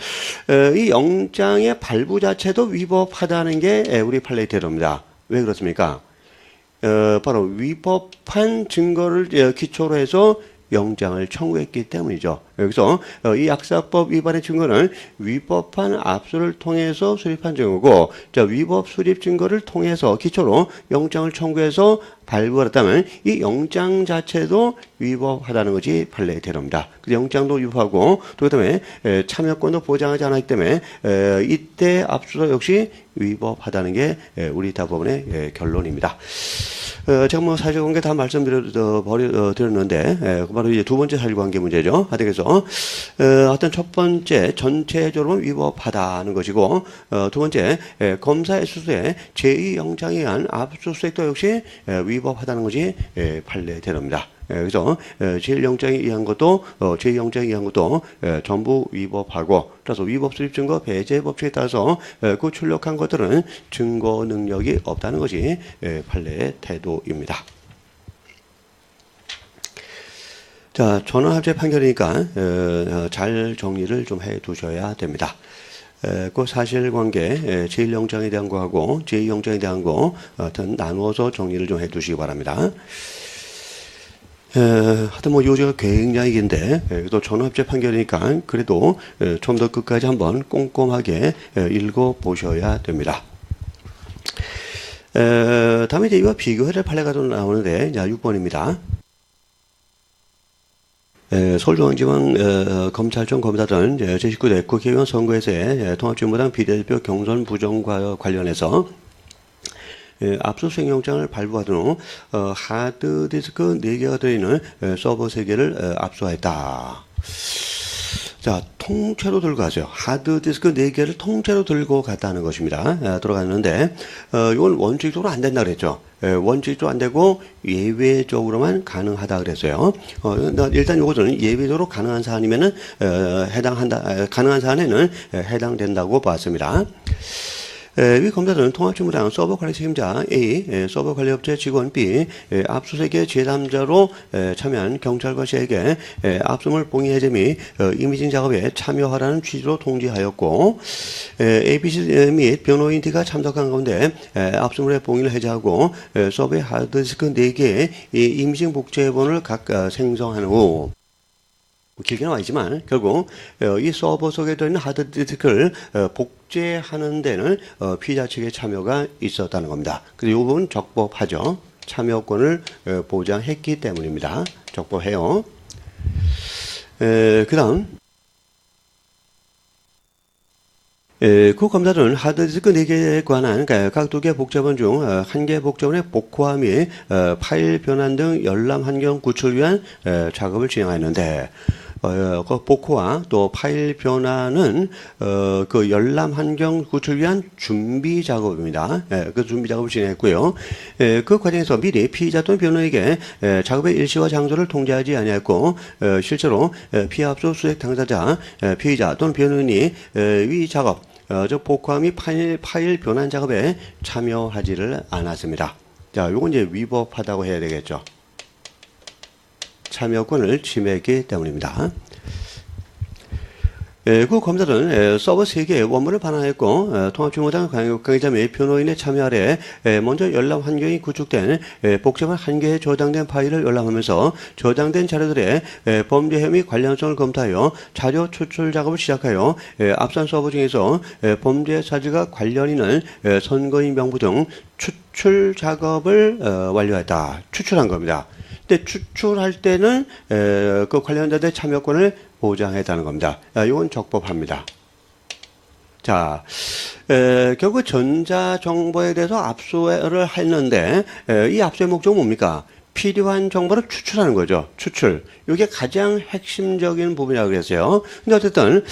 이 영장의 발부 자체도 위법하다는 게 우리 판례의 태도입니다. 왜 그렇습니까? 바로 위법한 증거를 기초로 해서 영장을 청구했기 때문이죠. 여기서 이 약사법 위반의 증거는 위법한 압수를 통해서 수립한 증거고, 자, 위법 수립 증거를 통해서 기초로 영장을 청구해서 발부했다면 이 영장 자체도 위법하다는 것이 판례의 태도입니다. 그래서 영장도 위법하고, 또 그다음에 참여권도 보장하지 않았기 때문에 이때 압수도 역시 위법하다는 게 우리 대법원의 결론입니다. 제가 뭐 사실관계 다 말씀드렸는데 바로 이제 두 번째 사실관계 문제죠. 하여튼 그래서 어떤 첫 번째 전체적으로 위법하다는 것이고 두 번째 검사의 수수에 제2영장에 의한 압수수색도 역시 위법하다는 것이 판례대로입니다. 그래서 제1영장에 의한 것도 제2영장에 의한 것도 전부 위법하고 따라서 위법 수립 증거 배제 법칙에 따라서 그 출력한 것들은 증거 능력이 없다는 것이 판례의 태도입니다. 자, 전원합체 판결이니까 잘 정리를 좀 해 두셔야 됩니다. 그 사실관계 제1영장에 대한 거하고 제2영장에 대한 거 나누어서 정리를 좀 해 두시기 바랍니다. 하여튼 뭐 요지가 굉장히 긴데 또 전원합체 판결이니까 그래도 좀 더 끝까지 한번 꼼꼼하게 읽어보셔야 됩니다. 다음에 이제 이와 비교해야 될 판례가 또 나오는데 자 6번입니다. 서울중앙지방 검찰청 검사들은 제19대 국회의원 선거에서의 통합진보당 비례대표 경선 부정과 관련해서 압수수색 영장을 발부하던 후 하드디스크 4개가 들어있는 서버 3개를 압수하였다. 자, 통째로 들고 가세요. 하드디스크 4개를 통째로 들고 갔다는 것입니다. 들어갔는데 이건 원칙적으로 안 된다 그랬죠. 원칙적으로 안 되고 예외적으로만 가능하다 그랬어요. 일단 이것은 예외적으로 가능한 사안이면은 가능한 사안에는 해당된다고 봤습니다. 위 검사들은 통합진보당 서버 관리 책임자 A, 서버 관리업체 직원 B, 압수수색의 제담자로 참여한 경찰과 시에게 압수물 봉의 해제 및 이미징 작업에 참여하라는 취지로 통지하였고, ABC 및 변호인 D가 참석한 가운데 압수물의 봉의를 해제하고 서버의 하드디스크 4개의 이미징 복제본을 각 생성한 후 길게 나와 있지만 결국 이 서버 속에 들어있는 하드디스크를 복제하는 데는 피의자 측의 참여가 있었다는 겁니다. 그래서 이 부분 적법하죠. 참여권을 보장했기 때문입니다. 적법해요. 그 다음 그 검사들은 하드디스크 4개에 관한 각 2개 복제본 중 1개 복제본의 복호화 및 파일 변환 등 열람 환경 구출을 위한 작업을 진행하였는데 그 복호화 또 파일 변환은 그 열람 환경 구출을 위한 준비 작업입니다. 그 준비 작업을 진행했고요. 그 과정에서 미리 피의자 또는 변호인에게 작업의 일시와 장소를 통지하지 아니했고 실제로 피의 압수수색 당사자 피의자 또는 변호인이 위 작업 즉 복호화 및 파일 변환 작업에 참여하지를 않았습니다. 자, 요건 이제 위법하다고 해야 되겠죠. 참여권을 침해했기 때문입니다. 그 검사들은 서버 3개의 원문을 반환했고 통합진보당 관계자 및 변호인의 참여 아래 먼저 열람 환경이 구축된 복제본 1개의 저장된 파일을 열람하면서 저장된 자료들의 범죄 혐의 관련성을 검토하여 자료 추출 작업을 시작하여 앞선 서버 중에서 범죄 사실과 관련 있는 선거인 명부 등 추출 작업을 완료했다. 추출한 겁니다. 근데 추출할 때는 그 관련자들의 참여권을 보장했다는 겁니다. 이건 적법합니다. 자, 결국 전자정보에 대해서 압수를 했는데 이 압수의 목적은 뭡니까? 필요한 정보를 추출하는 거죠. 추출. 이게 가장 핵심적인 부분이라고 그랬어요. 근데 어쨌든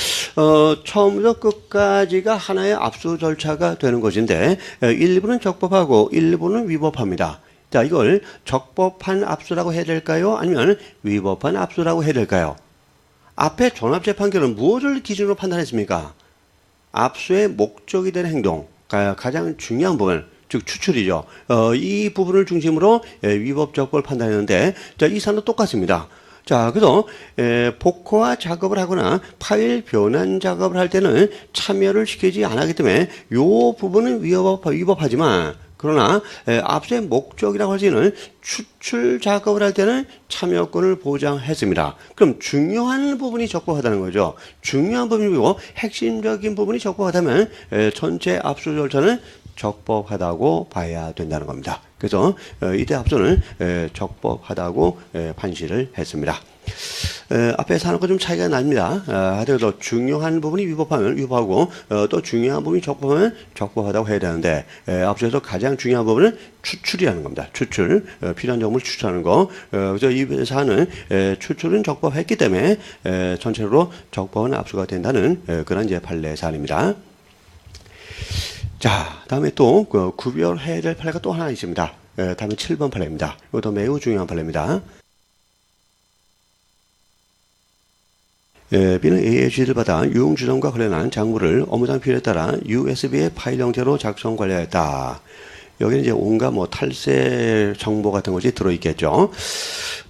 처음부터 끝까지가 하나의 압수 절차가 되는 것인데 일부는 적법하고 일부는 위법합니다. 자, 이걸 적법한 압수라고 해야 될까요? 아니면 위법한 압수라고 해야 될까요? 앞에 전압제 판결은 무엇을 기준으로 판단했습니까? 압수의 목적이 되는 행동, 가장 중요한 부분, 즉 추출이죠. 이 부분을 중심으로 위법 적법을 판단했는데, 자, 이 사안도 똑같습니다. 자, 그래서 복호화 작업을 하거나 파일 변환 작업을 할 때는 참여를 시키지 않았기 때문에 이 부분은 위법하지만 그러나 압수의 목적이라고 할 수 있는 추출 작업을 할 때는 참여권을 보장했습니다. 그럼 중요한 부분이 적법하다는 거죠. 중요한 부분이고 핵심적인 부분이 적법하다면 전체 압수 절차는 적법하다고 봐야 된다는 겁니다. 그래서 이때 압수는 적법하다고 판시를 했습니다. 앞에 사는과 좀 차이가 납니다. 하더라도 중요한 부분이 위법하면 위법하고 또 중요한 부분이 적법하면 적법하다고 해야 되는데 앞서서 가장 중요한 부분은 추출이라는 겁니다. 추출, 필요한 정보를 추출하는 거. 그래서 이 사안은 추출은 적법했기 때문에 전체로 적법한 압수가 된다는 그런 이제 판례 사안입니다. 자, 다음에 또 구별해야 될 판례가 또 하나 있습니다. 다음에 7번 판례입니다. 이것도 매우 중요한 판례입니다. B는 A의 지시를 받아 유흥주점과 관련한 작물을 업무상 필요에 따라 USB의 파일 형태로 작성 관리하였다. 여기는 이제 온갖 탈세 정보 같은 것이 들어있겠죠.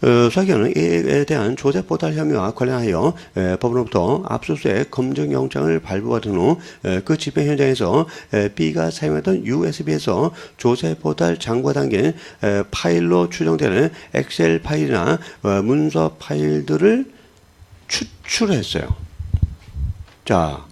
수사기관은 A에 대한 조세 포탈 혐의와 관련하여 법원으로부터 압수수색 검증영장을 발부받은 후 그 집행 현장에서 B가 사용했던 USB에서 조세 포탈 장부가 담긴 파일로 추정되는 엑셀 파일이나 문서 파일들을 추출했어요. 자,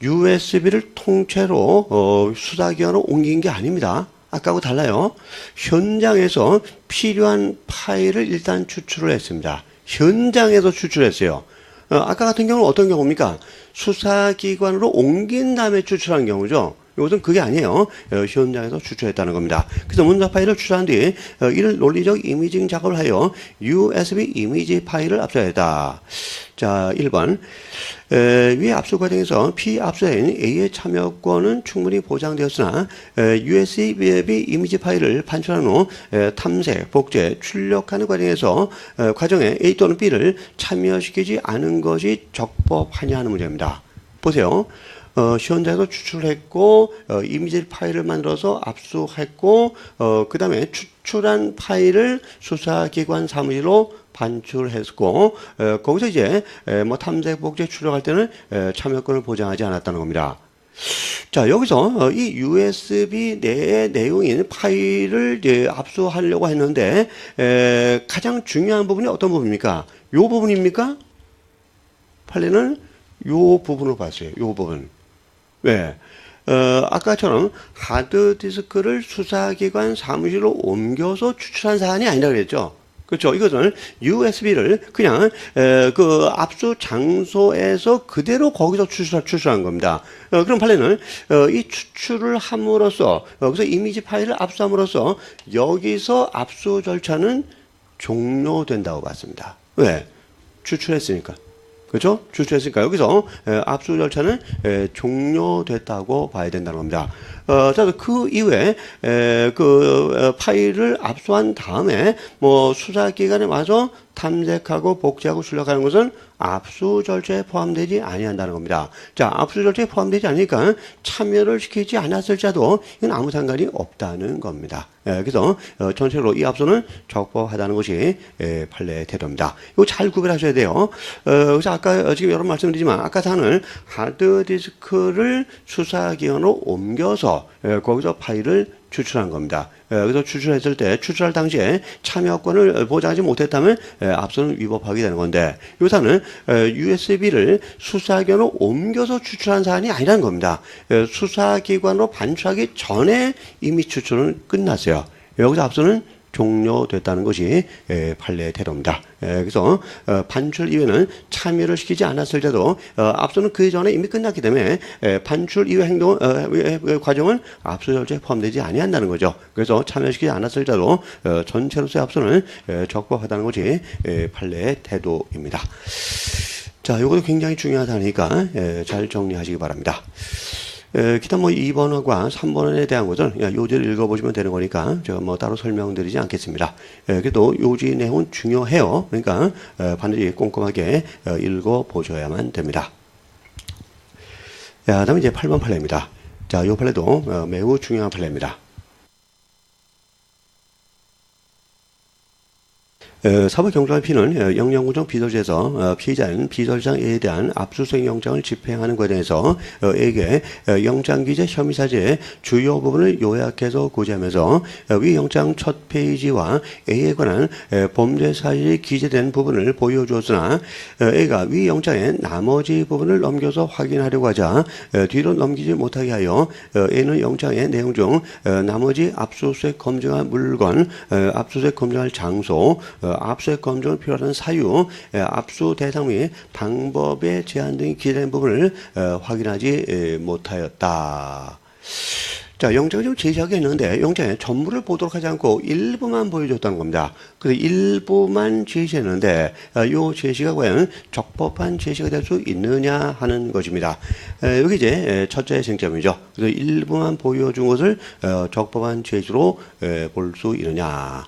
USB를 통째로 수사기관으로 옮긴 게 아닙니다. 아까하고 달라요. 현장에서 필요한 파일을 일단 추출을 했습니다. 현장에서 추출했어요. 아까 같은 경우는 어떤 경우입니까? 수사기관으로 옮긴 다음에 추출한 경우죠. 이것은 그게 아니에요. 현장에서 추출했다는 겁니다. 그래서 문서 파일을 추출한 뒤 이를 논리적 이미징 작업을 하여 USB 이미지 파일을 압수하였다. 자, 1번. 위의 압수 과정에서 피압수자인 A의 참여권은 충분히 보장되었으나 USB 이미지 파일을 반출한 후 탐색, 복제, 출력하는 과정에 A 또는 B를 참여시키지 않은 것이 적법하냐 하는 문제입니다. 보세요. 현장에서 추출했고 이미지 파일을 만들어서 압수했고 그 다음에 추출한 파일을 수사기관 사무실로 반출했고 거기서 이제 탐색, 복제, 출력할 때는 참여권을 보장하지 않았다는 겁니다. 자, 여기서 이 USB 내의 내용인 파일을 이제 압수하려고 했는데 가장 중요한 부분이 어떤 부분입니까? 요 부분입니까? 판례는 요 부분으로 봤어요. 요 부분. 왜? 아까처럼 하드디스크를 수사기관 사무실로 옮겨서 추출한 사안이 아니라 그랬죠. 그렇죠. 이것은 USB를 그냥 그 압수 장소에서 그대로 거기서 추출한 겁니다. 그럼 판례는 이 추출을 함으로써 여기서 이미지 파일을 압수함으로써 여기서 압수 절차는 종료된다고 봤습니다. 왜? 추출했으니까. 그렇죠? 추출했으니까 여기서 압수 절차는 종료됐다고 봐야 된다는 겁니다. 자, 그 이후에 그 파일을 압수한 다음에 수사기관에 와서 탐색하고 복제하고 출력하는 것은 압수 절차에 포함되지 아니한다는 겁니다. 자, 압수 절차에 포함되지 않으니까 참여를 시키지 않았을 자도 이건 아무 상관이 없다는 겁니다. 그래서 전체로 이 압수는 적법하다는 것이 판례의 태도입니다. 이거 잘 구별하셔야 돼요. 그래서 아까 지금 여러 번 말씀드리지만 아까 사는 하드디스크를 수사기관으로 옮겨서 거기서 파일을 추출한 겁니다. 그래서 추출했을 때 추출할 당시에 참여권을 보장하지 못했다면 압수는 위법하게 되는 건데 이 사안은 USB를 수사기관으로 옮겨서 추출한 사안이 아니라는 겁니다. 수사기관으로 반출하기 전에 이미 추출은 끝났어요. 여기서 압수는 종료됐다는 것이 판례의 태도입니다. 그래서 반출 이후에는 참여를 시키지 않았을 때도 압수는 그 전에 이미 끝났기 때문에 반출 이후 행동 과정은 압수 절차에 포함되지 아니한다는 거죠. 그래서 참여시키지 않았을 때도 전체로서의 압수는 적법하다는 것이 판례의 태도입니다. 자, 이것도 굉장히 중요하다니까 잘 정리하시기 바랍니다. 기타 2번과 3번에 대한 것은 요지를 읽어보시면 되는 거니까 제가 따로 설명드리지 않겠습니다. 그래도 요지 내용은 중요해요. 그러니까 반드시 꼼꼼하게 읽어보셔야만 됩니다. 다음에 이제 8번 판례입니다. 자, 이 판례도 매우 중요한 판례입니다. 사법경찰 P는 영장구청 비서실에서 피의자인 비서실장 A에 대한 압수수색 영장을 집행하는 과정에서 A에게 영장기재 혐의사실의 주요 부분을 요약해서 고지하면서 위 영장 첫 페이지와 A에 관한 범죄 사실이 기재된 부분을 보여주었으나 A가 위 영장의 나머지 부분을 넘겨서 확인하려고 하자 뒤로 넘기지 못하게 하여 A는 영장의 내용 중 나머지 압수수색 검증할 물건, 압수수색 검증할 장소, 압수수색 검증을 필요한 사유, 압수 대상 및 방법의 제한 등이 기재된 부분을 확인하지 못하였다. 자, 영장을 좀 제시하게 했는데 영장의 전부를 보도록 하지 않고 일부만 보여줬다는 겁니다. 그래서 일부만 제시했는데 이 제시가 과연 적법한 제시가 될 수 있느냐 하는 것입니다. 여기 이제 첫째 쟁점이죠. 그래서 일부만 보여준 것을 적법한 제시로 볼 수 있느냐.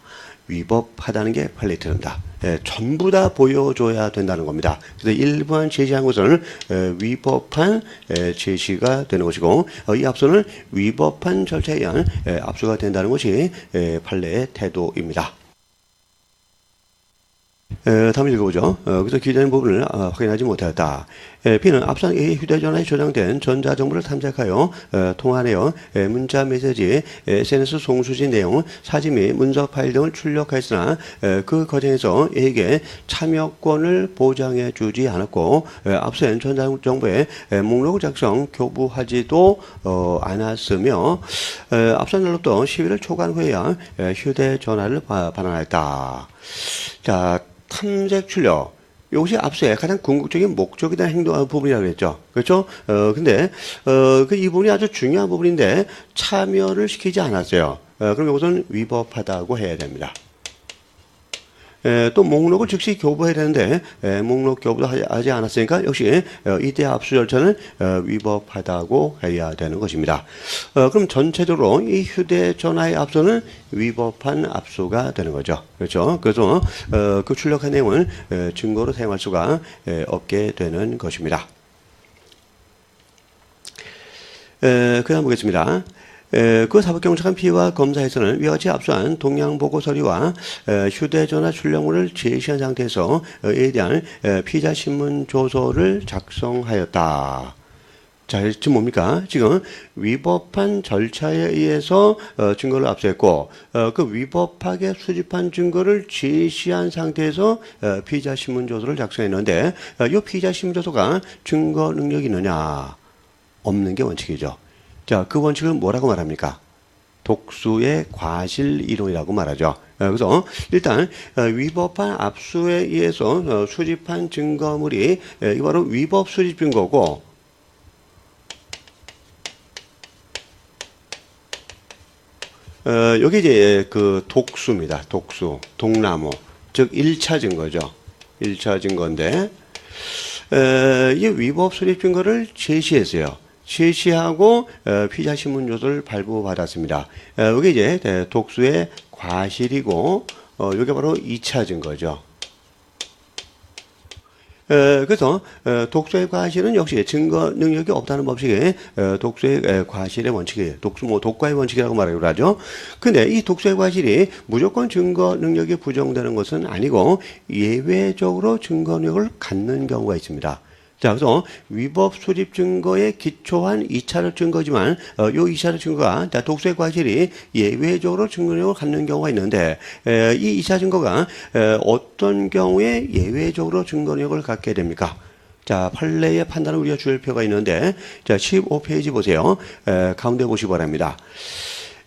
위법하다는 게 팔레이트입니다. 전부 다 보여줘야 된다는 겁니다. 그래서 일부만 제시한 것은 위법한 제시가 되는 것이고 이 압수는 위법한 절차에 의한 압수가 된다는 것이 판례의 태도입니다. 다음 읽어보죠. 그래서 기재된 부분을 확인하지 못하였다. B는 앞선 A의 휴대전화에 저장된 전자정보를 탐색하여 통화내역, 문자 메시지, SNS 송수진 내용, 사진 및 문서 파일 등을 출력하였으나 그 과정에서 A에게 참여권을 보장해 주지 않았고 앞선 전자정보에 목록을 작성, 교부하지도 않았으며 앞선 날로부터 10일 초간 후에야 휴대전화를 반환하였다. 자, 탐색 출력. 이것이 압수의 가장 궁극적인 목적에 대한 행동 부분이라고 했죠. 그렇죠? 근데, 이 부분이 아주 중요한 부분인데 참여를 시키지 않았어요. 그럼 이것은 위법하다고 해야 됩니다. 또 목록을 즉시 교부해야 되는데 목록 교부도 하지 않았으니까 역시 이때 압수 절차는 위법하다고 해야 되는 것입니다. 그럼 전체적으로 이 휴대전화의 압수는 위법한 압수가 되는 거죠. 그렇죠? 그래서 그 출력한 내용은 증거로 사용할 수가 없게 되는 것입니다. 그 다음 보겠습니다. 그 사법경찰관 P와 검사에서는 위와 같이 압수한 동양보고 서류와 휴대전화 출력물을 제시한 상태에서 이에 대한 피의자 신문 조서를 작성하였다. 자, 지금 뭡니까? 지금 위법한 절차에 의해서 증거를 압수했고 그 위법하게 수집한 증거를 제시한 상태에서 피의자 신문 조서를 작성했는데 이 피의자 신문 조서가 증거 능력이 있느냐? 없는 게 원칙이죠. 자, 그 원칙을 뭐라고 말합니까? 독수의 과실 이론이라고 말하죠. 그래서 일단 위법한 압수에 의해서 수집한 증거물이 이 바로 위법 수집 증거고 여기 이제 그 독수입니다. 독수, 독나무, 즉 1차 증거죠. 1차 증거인데 이 위법 수집 증거를 제시했어요. 제시하고 피의자 신문 조서를 발부받았습니다. 이게 이제 독수의 과실이고 이게 바로 2차 증거죠. 그래서 독수의 과실은 역시 증거 능력이 없다는 법칙이 독수의 과실의 원칙이에요. 독과의 원칙이라고 말하기로 하죠. 근데 이 독수의 과실이 무조건 증거 능력이 부정되는 것은 아니고 예외적으로 증거 능력을 갖는 경우가 있습니다. 자, 그래서 위법 수집 증거에 기초한 2차 증거지만 요 2차 증거가 독수의 과실이 예외적으로 증거력을 갖는 경우가 있는데 이 2차 증거가 어떤 경우에 예외적으로 증거력을 갖게 됩니까? 자, 판례의 판단을 우리가 줄 필요가 있는데 자, 15페이지 보세요. 가운데 보시기 바랍니다.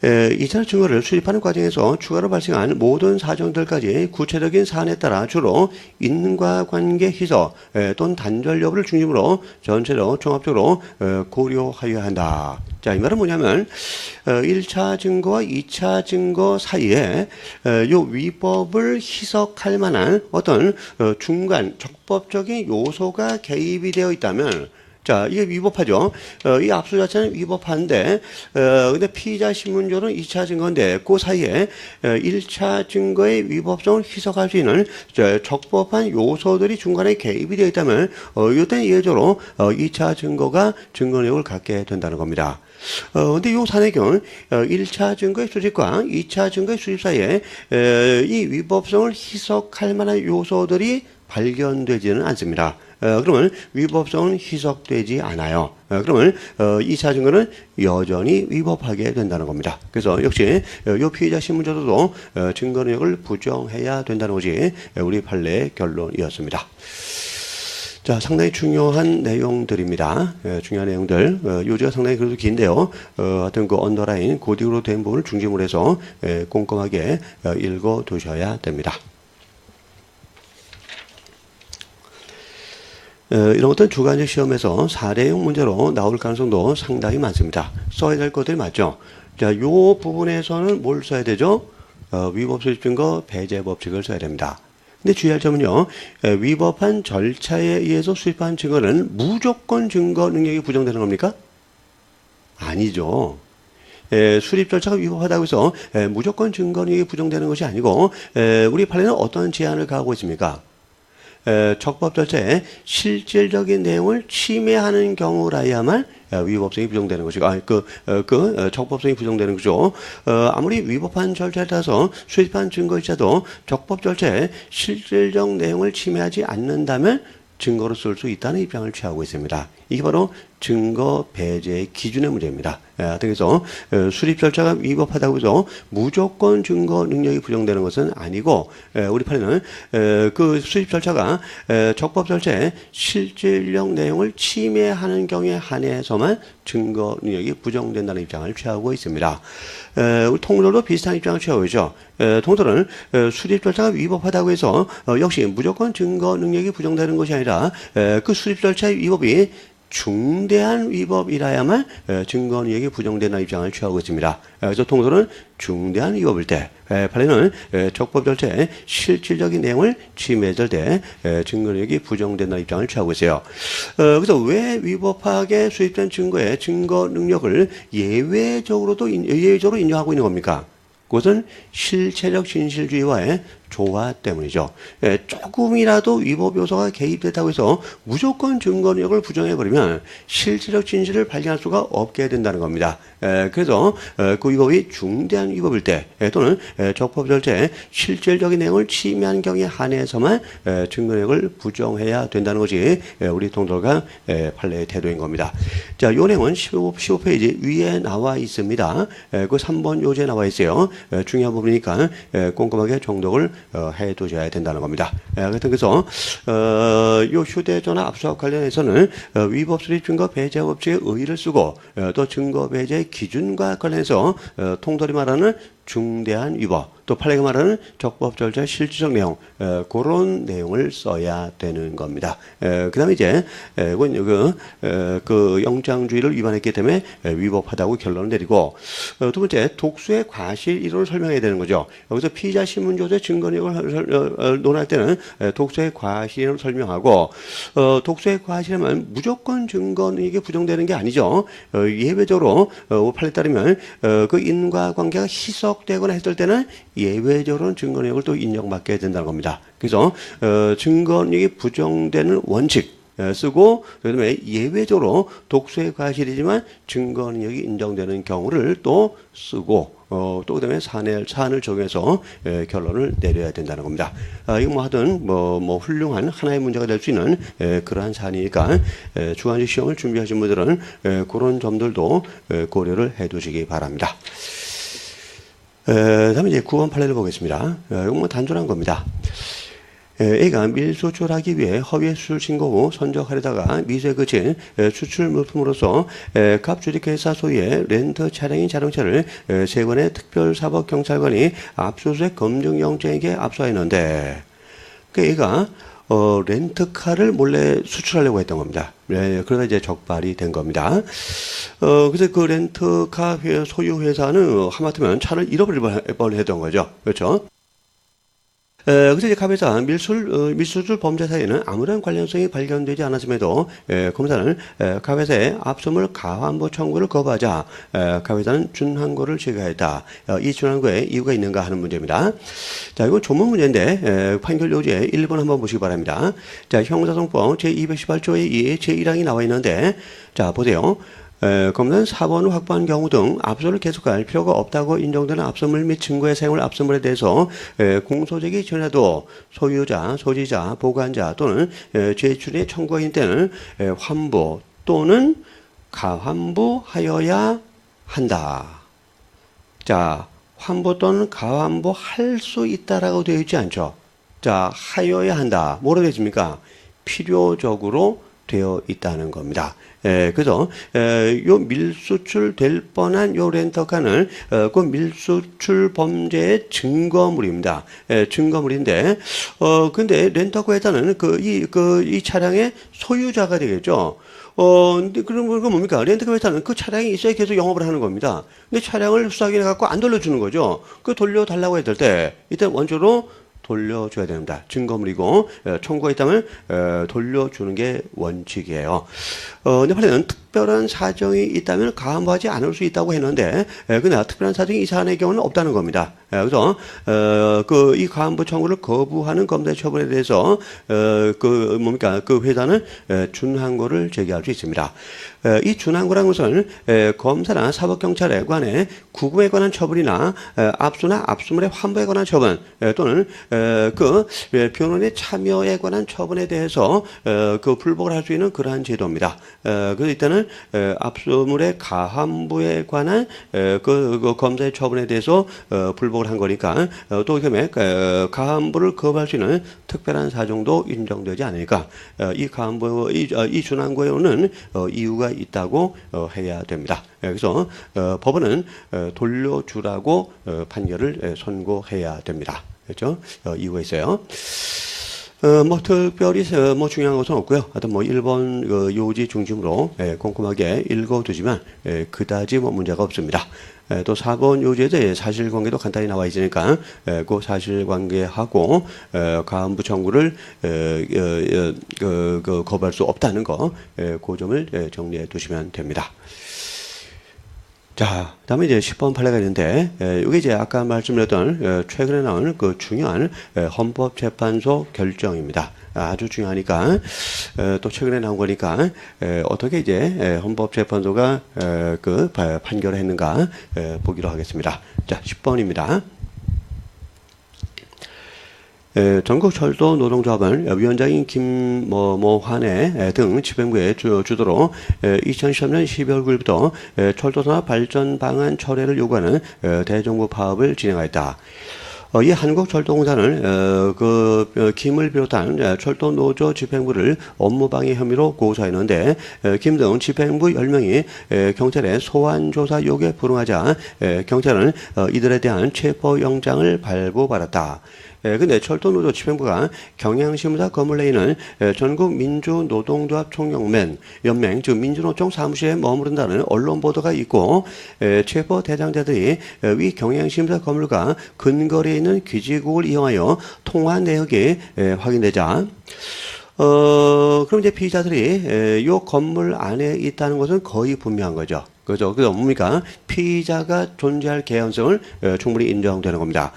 2차 증거를 수집하는 과정에서 추가로 발생한 모든 사정들까지 구체적인 사안에 따라 주로 인과관계 희석 또는 단절 여부를 중심으로 전체로 종합적으로 고려하여야 한다. 자, 이 말은 뭐냐면 1차 증거와 2차 증거 사이에 요 위법을 희석할 만한 어떤 중간 적법적인 요소가 개입이 되어 있다면 자, 이게 위법하죠. 이 압수 자체는 위법한데, 근데 피의자 신문조는 2차 증거인데, 그 사이에 1차 증거의 위법성을 희석할 수 있는 적법한 요소들이 중간에 개입이 되어 있다면, 이때 예외적으로 2차 증거가 증거 능력을 갖게 된다는 겁니다. 근데 이 사안의 경우 1차 증거의 수집과 2차 증거의 수집 사이에 이 위법성을 희석할 만한 요소들이 발견되지는 않습니다. 그러면 위법성은 희석되지 않아요. 그러면 2차 증거는 여전히 위법하게 된다는 겁니다. 그래서 역시 이 피의자 신문조서도 증거 능력을 부정해야 된다는 것이 우리 판례의 결론이었습니다. 자, 상당히 중요한 내용들입니다. 중요한 내용들. 요지가 상당히 그래도 긴데요. 하여튼 그 언더라인, 고딕으로 된 부분을 중심으로 해서 꼼꼼하게 읽어 두셔야 됩니다. 이런 것들은 주관적 시험에서 사례형 문제로 나올 가능성도 상당히 많습니다. 써야 될 것들이 맞죠. 자, 요 부분에서는 뭘 써야 되죠? 위법 수집 증거 배제 법칙을 써야 됩니다. 근데 주의할 점은요, 위법한 절차에 의해서 수집한 증거는 무조건 증거 능력이 부정되는 겁니까? 아니죠. 수립 절차가 위법하다고 해서 무조건 증거 능력이 부정되는 것이 아니고, 우리 판례는 어떤 제한을 가하고 있습니까? 적법 절차에 실질적인 내용을 침해하는 경우라야만 위법성이 부정되는 것이고, 적법성이 부정되는 거죠. 아무리 위법한 절차에 따라서 수집한 증거조차도 적법 절차에 실질적 내용을 침해하지 않는다면 증거로 쓸 수 있다는 입장을 취하고 있습니다. 이게 바로 증거 배제의 기준의 문제입니다. 그래서 수립 절차가 위법하다고 해서 무조건 증거 능력이 부정되는 것은 아니고, 우리 판례는 그 수립 절차가 적법 절차에 실질적 내용을 침해하는 경우에 한해서만 증거 능력이 부정된다는 입장을 취하고 있습니다. 우리 통돌도 비슷한 입장을 취하고 있죠. 통돌은 수립 절차가 위법하다고 해서 역시 무조건 증거 능력이 부정되는 것이 아니라 그 수립 절차의 위법이 중대한 위법이라야만 증거 능력이 부정된다는 입장을 취하고 있습니다. 그래서 통솔은 중대한 위법일 때, 판례는 적법 절차에 실질적인 내용을 침해했을 때 증거 능력이 부정된다는 입장을 취하고 있어요. 그래서 왜 위법하게 수입된 증거의 증거 능력을 예외적으로 인정하고 있는 겁니까? 그것은 실체적 진실주의와의 조화 때문이죠. 조금이라도 위법 요소가 개입됐다고 해서 무조건 증거 능력을 부정해버리면 실질적 진실을 발견할 수가 없게 된다는 겁니다. 그래서 그 위법이 중대한 위법일 때 또는 적법 절차에 실질적인 내용을 침해한 경우에 한해서만 증거 능력을 부정해야 된다는 것이 우리 통돌과 판례의 태도인 겁니다. 자, 요 내용은 15페이지 위에 나와 있습니다. 그 3번 요지에 나와 있어요. 중요한 부분이니까 꼼꼼하게 정독을 해두셔야 된다는 겁니다. 그래서 요 휴대전화 압수와 관련해서는 위법 수립 증거 배제 법칙의 의의를 쓰고 또 증거 배제 기준과 관련해서 통돌이 말하는 중대한 위법, 또 판례가 말하는 적법 절차 실질적 내용, 그런 내용을 써야 되는 겁니다. 그 다음에 이제, 그 영장주의를 위반했기 때문에 위법하다고 결론을 내리고, 두 번째, 독수의 과실 이론을 설명해야 되는 거죠. 여기서 피의자 신문조서의 증거력을 논할 때는 독수의 과실을 설명하고, 독수의 과실이면 무조건 증거력이 부정되는 게 아니죠. 예외적으로, 판례에 따르면 그 인과관계가 희석되거나 했을 때는 예외적으로는 증거력을 또 인정받게 된다는 겁니다. 그래서 증거력이 부정되는 원칙 쓰고 그다음에 예외적으로 독수의 과실이지만 증거력이 인정되는 경우를 또 쓰고 또 그다음에 사안을 적용해서 결론을 내려야 된다는 겁니다. 이거 뭐 하든 뭐 훌륭한 하나의 문제가 될 수 있는 그러한 사안이니까 주관식 시험을 준비하신 분들은 그런 점들도 고려를 해두시기 바랍니다. 다음에 이제 9번 판례를 보겠습니다. 이건 뭐 단순한 겁니다. A가 밀수출하기 위해 허위의 수출 신고 후 선적하려다가 미수에 그친 수출 물품으로서 갑주택회사 소유의 렌트 차량인 자동차를 세관의 특별사법경찰관이 압수수색 검증영장에게 압수하였는데 A가 렌트카를 몰래 수출하려고 했던 겁니다. 그러다 이제 적발이 된 겁니다. 그래서 그 렌트카 소유 회사는 하마터면 차를 잃어버릴 뻔했던 거죠. 그렇죠? 그래서 이제 갑에서 밀수출 범죄 사이에는 아무런 관련성이 발견되지 않았음에도 검사는 갑에서의 압수물 가환부 청구를 거부하자 갑에서는 준항고를 제기하였다. 이 준항고에 이유가 있는가 하는 문제입니다. 자, 이건 조문 문제인데 판결 요지에 1번 한번 보시기 바랍니다. 자, 형사소송법 제218조의 2 제1항이 나와 있는데 자, 보세요. 검사는 사본을 확보한 경우 등 압수를 계속할 필요가 없다고 인정되는 압수물 및 증거의 사용을 압수물에 대해서 공소적이 전에도 소유자, 소지자, 보관자 또는 제출의 청구인 때는 환부 또는 가환부하여야 한다. 자, 환부 또는 가환부 할 수 있다라고 되어 있지 않죠. 자, 하여야 한다. 뭐로 되어 있습니까? 필요적으로 되어 있다는 겁니다. 그래서 요 밀수출 될 뻔한 요 렌터카는 그 밀수출 범죄의 증거물입니다. 증거물인데 근데 렌터카에다는 이 차량의 소유자가 되겠죠. 근데 그런 건 뭡니까? 렌터카 회사는 그 차량이 있어야 계속 영업을 하는 겁니다. 근데 차량을 수사기관에 갖고 안 돌려주는 거죠. 그 돌려달라고 했을 때 이때 원조로 돌려줘야 됩니다. 증거물이고 청구가 있다면 돌려주는 게 원칙이에요. 네팔에는 특별한 사정이 있다면 가함하지 않을 수 있다고 했는데 그러나 특별한 사정이 이 사안의 경우는 없다는 겁니다. 그래서 이 가함부 청구를 거부하는 검사의 처벌에 대해서 그 회사는 준항고를 제기할 수 있습니다. 이 준항고라는 것은 검사나 사법경찰에 관해 구금에 관한 처벌이나 압수나 압수물의 환부에 관한 처분 또는 변호인의 참여에 관한 처분에 대해서 불복을 할 수 있는 그러한 제도입니다. 그래서 이때는 압수물의 가함부에 관한 그 검사의 처분에 대해서 불복을 한 거니까 또 그다음에 가함부를 거부할 수 있는 특별한 사정도 인정되지 않으니까 이 가함부 이 준항고에는 이유가 있다고 해야 됩니다. 그래서 법원은 돌려주라고 판결을 선고해야 됩니다. 그렇죠? 이유가 있어요. 특별히 중요한 것은 없고요. 하여튼 1번 요지 중심으로 꼼꼼하게 읽어두지만 그다지 문제가 없습니다. 또 4번 요지에서 사실관계도 간단히 나와 있으니까 그 사실관계하고 가함부 청구를 거부할 수 없다는 거, 그 점을 정리해 두시면 됩니다. 자, 다음에 이제 10번 판례가 있는데, 이게 이제 아까 말씀드렸던 최근에 나온 그 중요한 헌법재판소 결정입니다. 아주 중요하니까, 또 최근에 나온 거니까, 어떻게 이제 헌법재판소가 판결을 했는가 보기로 하겠습니다. 자, 10번입니다. 전국철도 노동조합은 위원장인 김모환의 등 집행부의 주도로 2013년 12월 9일부터 철도산업 발전 방안 철회를 요구하는 대정부 파업을 진행하였다. 이 한국철도공사는 김을 비롯한 철도 노조 집행부를 업무방해 혐의로 고소했는데 김 등 집행부 10명이 경찰의 소환조사 요구에 불응하자 경찰은 이들에 대한 체포영장을 발부받았다. 근데 철도노조 집행부가 경향신문사 건물내에 있는 전국민주노동조합 총연맹, 즉 민주노총 사무실에 머무른다는 언론 보도가 있고 체포 대상자들이 위 경향신문사 건물과 근거리에 있는 귀지국을 이용하여 통화한 내역이 확인되자 그럼 이제 피의자들이 요 건물 안에 있다는 것은 거의 분명한 거죠. 그죠? 그래서 뭡니까? 피의자가 존재할 개연성을 충분히 인정되는 겁니다.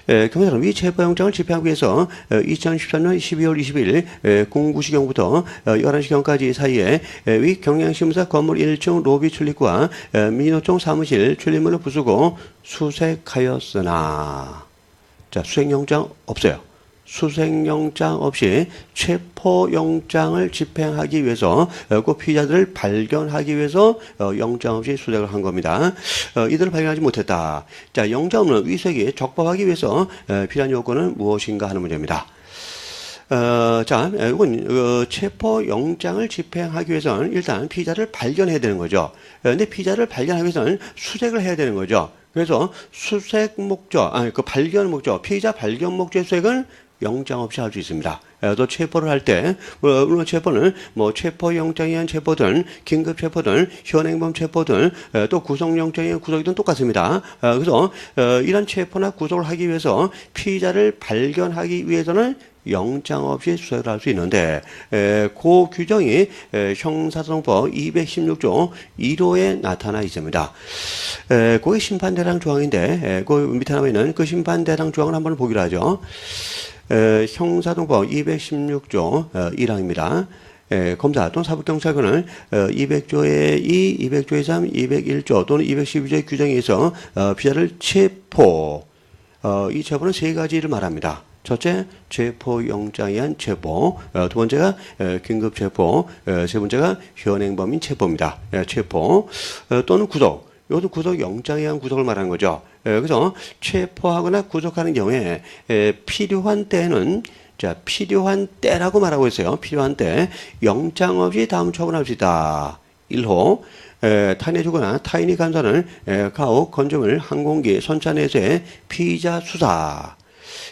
경찰은 위 체포영장을 집행하기 위해서 2013년 12월 20일 09시경부터 11시경까지 사이에 위 경향신문사 건물 1층 로비 출입구와 민노총 사무실 출입문을 부수고 수색하였으나 자, 수색영장 없어요. 수색영장 없이 체포영장을 집행하기 위해서 그 피의자들을 발견하기 위해서 영장 없이 수색을 한 겁니다. 이들을 발견하지 못했다. 자, 영장 없는 위색이 적법하기 위해서 필요한 요건은 무엇인가 하는 문제입니다. 자, 이건 체포영장을 집행하기 위해서는 일단 피의자를 발견해야 되는 거죠. 근데 피의자를 발견하기 위해서는 수색을 해야 되는 거죠. 그래서 수색 목적, 발견 목적, 피의자 발견 목적 수색은 영장 없이 할 수 있습니다. 또 체포를 할 때, 물론 체포는 뭐 체포영장에 의한 체포든, 긴급체포든, 현행범 체포든, 또 구속영장에 의한 구속이든 똑같습니다. 그래서 이런 체포나 구속을 하기 위해서 피의자를 발견하기 위해서는 영장 없이 수색을 할 수 있는데, 그 규정이 형사소송법 216조 1호에 나타나 있습니다. 그게 심판대상 조항인데, 그 밑에 나와 있는 그 심판대상 조항을 한번 보기로 하죠. 형사소송법 216조 1항입니다. 검사 또는 사법경찰관은 200조의 2, 200조의 3, 201조 또는 212조의 규정에 의해서 피의자를 체포, 이 체포는 세 가지를 말합니다. 첫째, 체포영장에 의한 체포, 두 번째가 긴급체포, 세 번째가 현행범인 체포입니다. 체포 또는 구속, 이것은 구속영장에 의한 구속을 말하는 거죠. 그래서 체포하거나 구속하는 경우에 필요한 때는, 자, 필요한 때라고 말하고 있어요. 필요한 때 영장 없이 다음 처분할 수 있다. 1호 타인이 주거나 타인이 간사는 가혹, 건조물, 항공기, 선차내에서의 피의자 수사.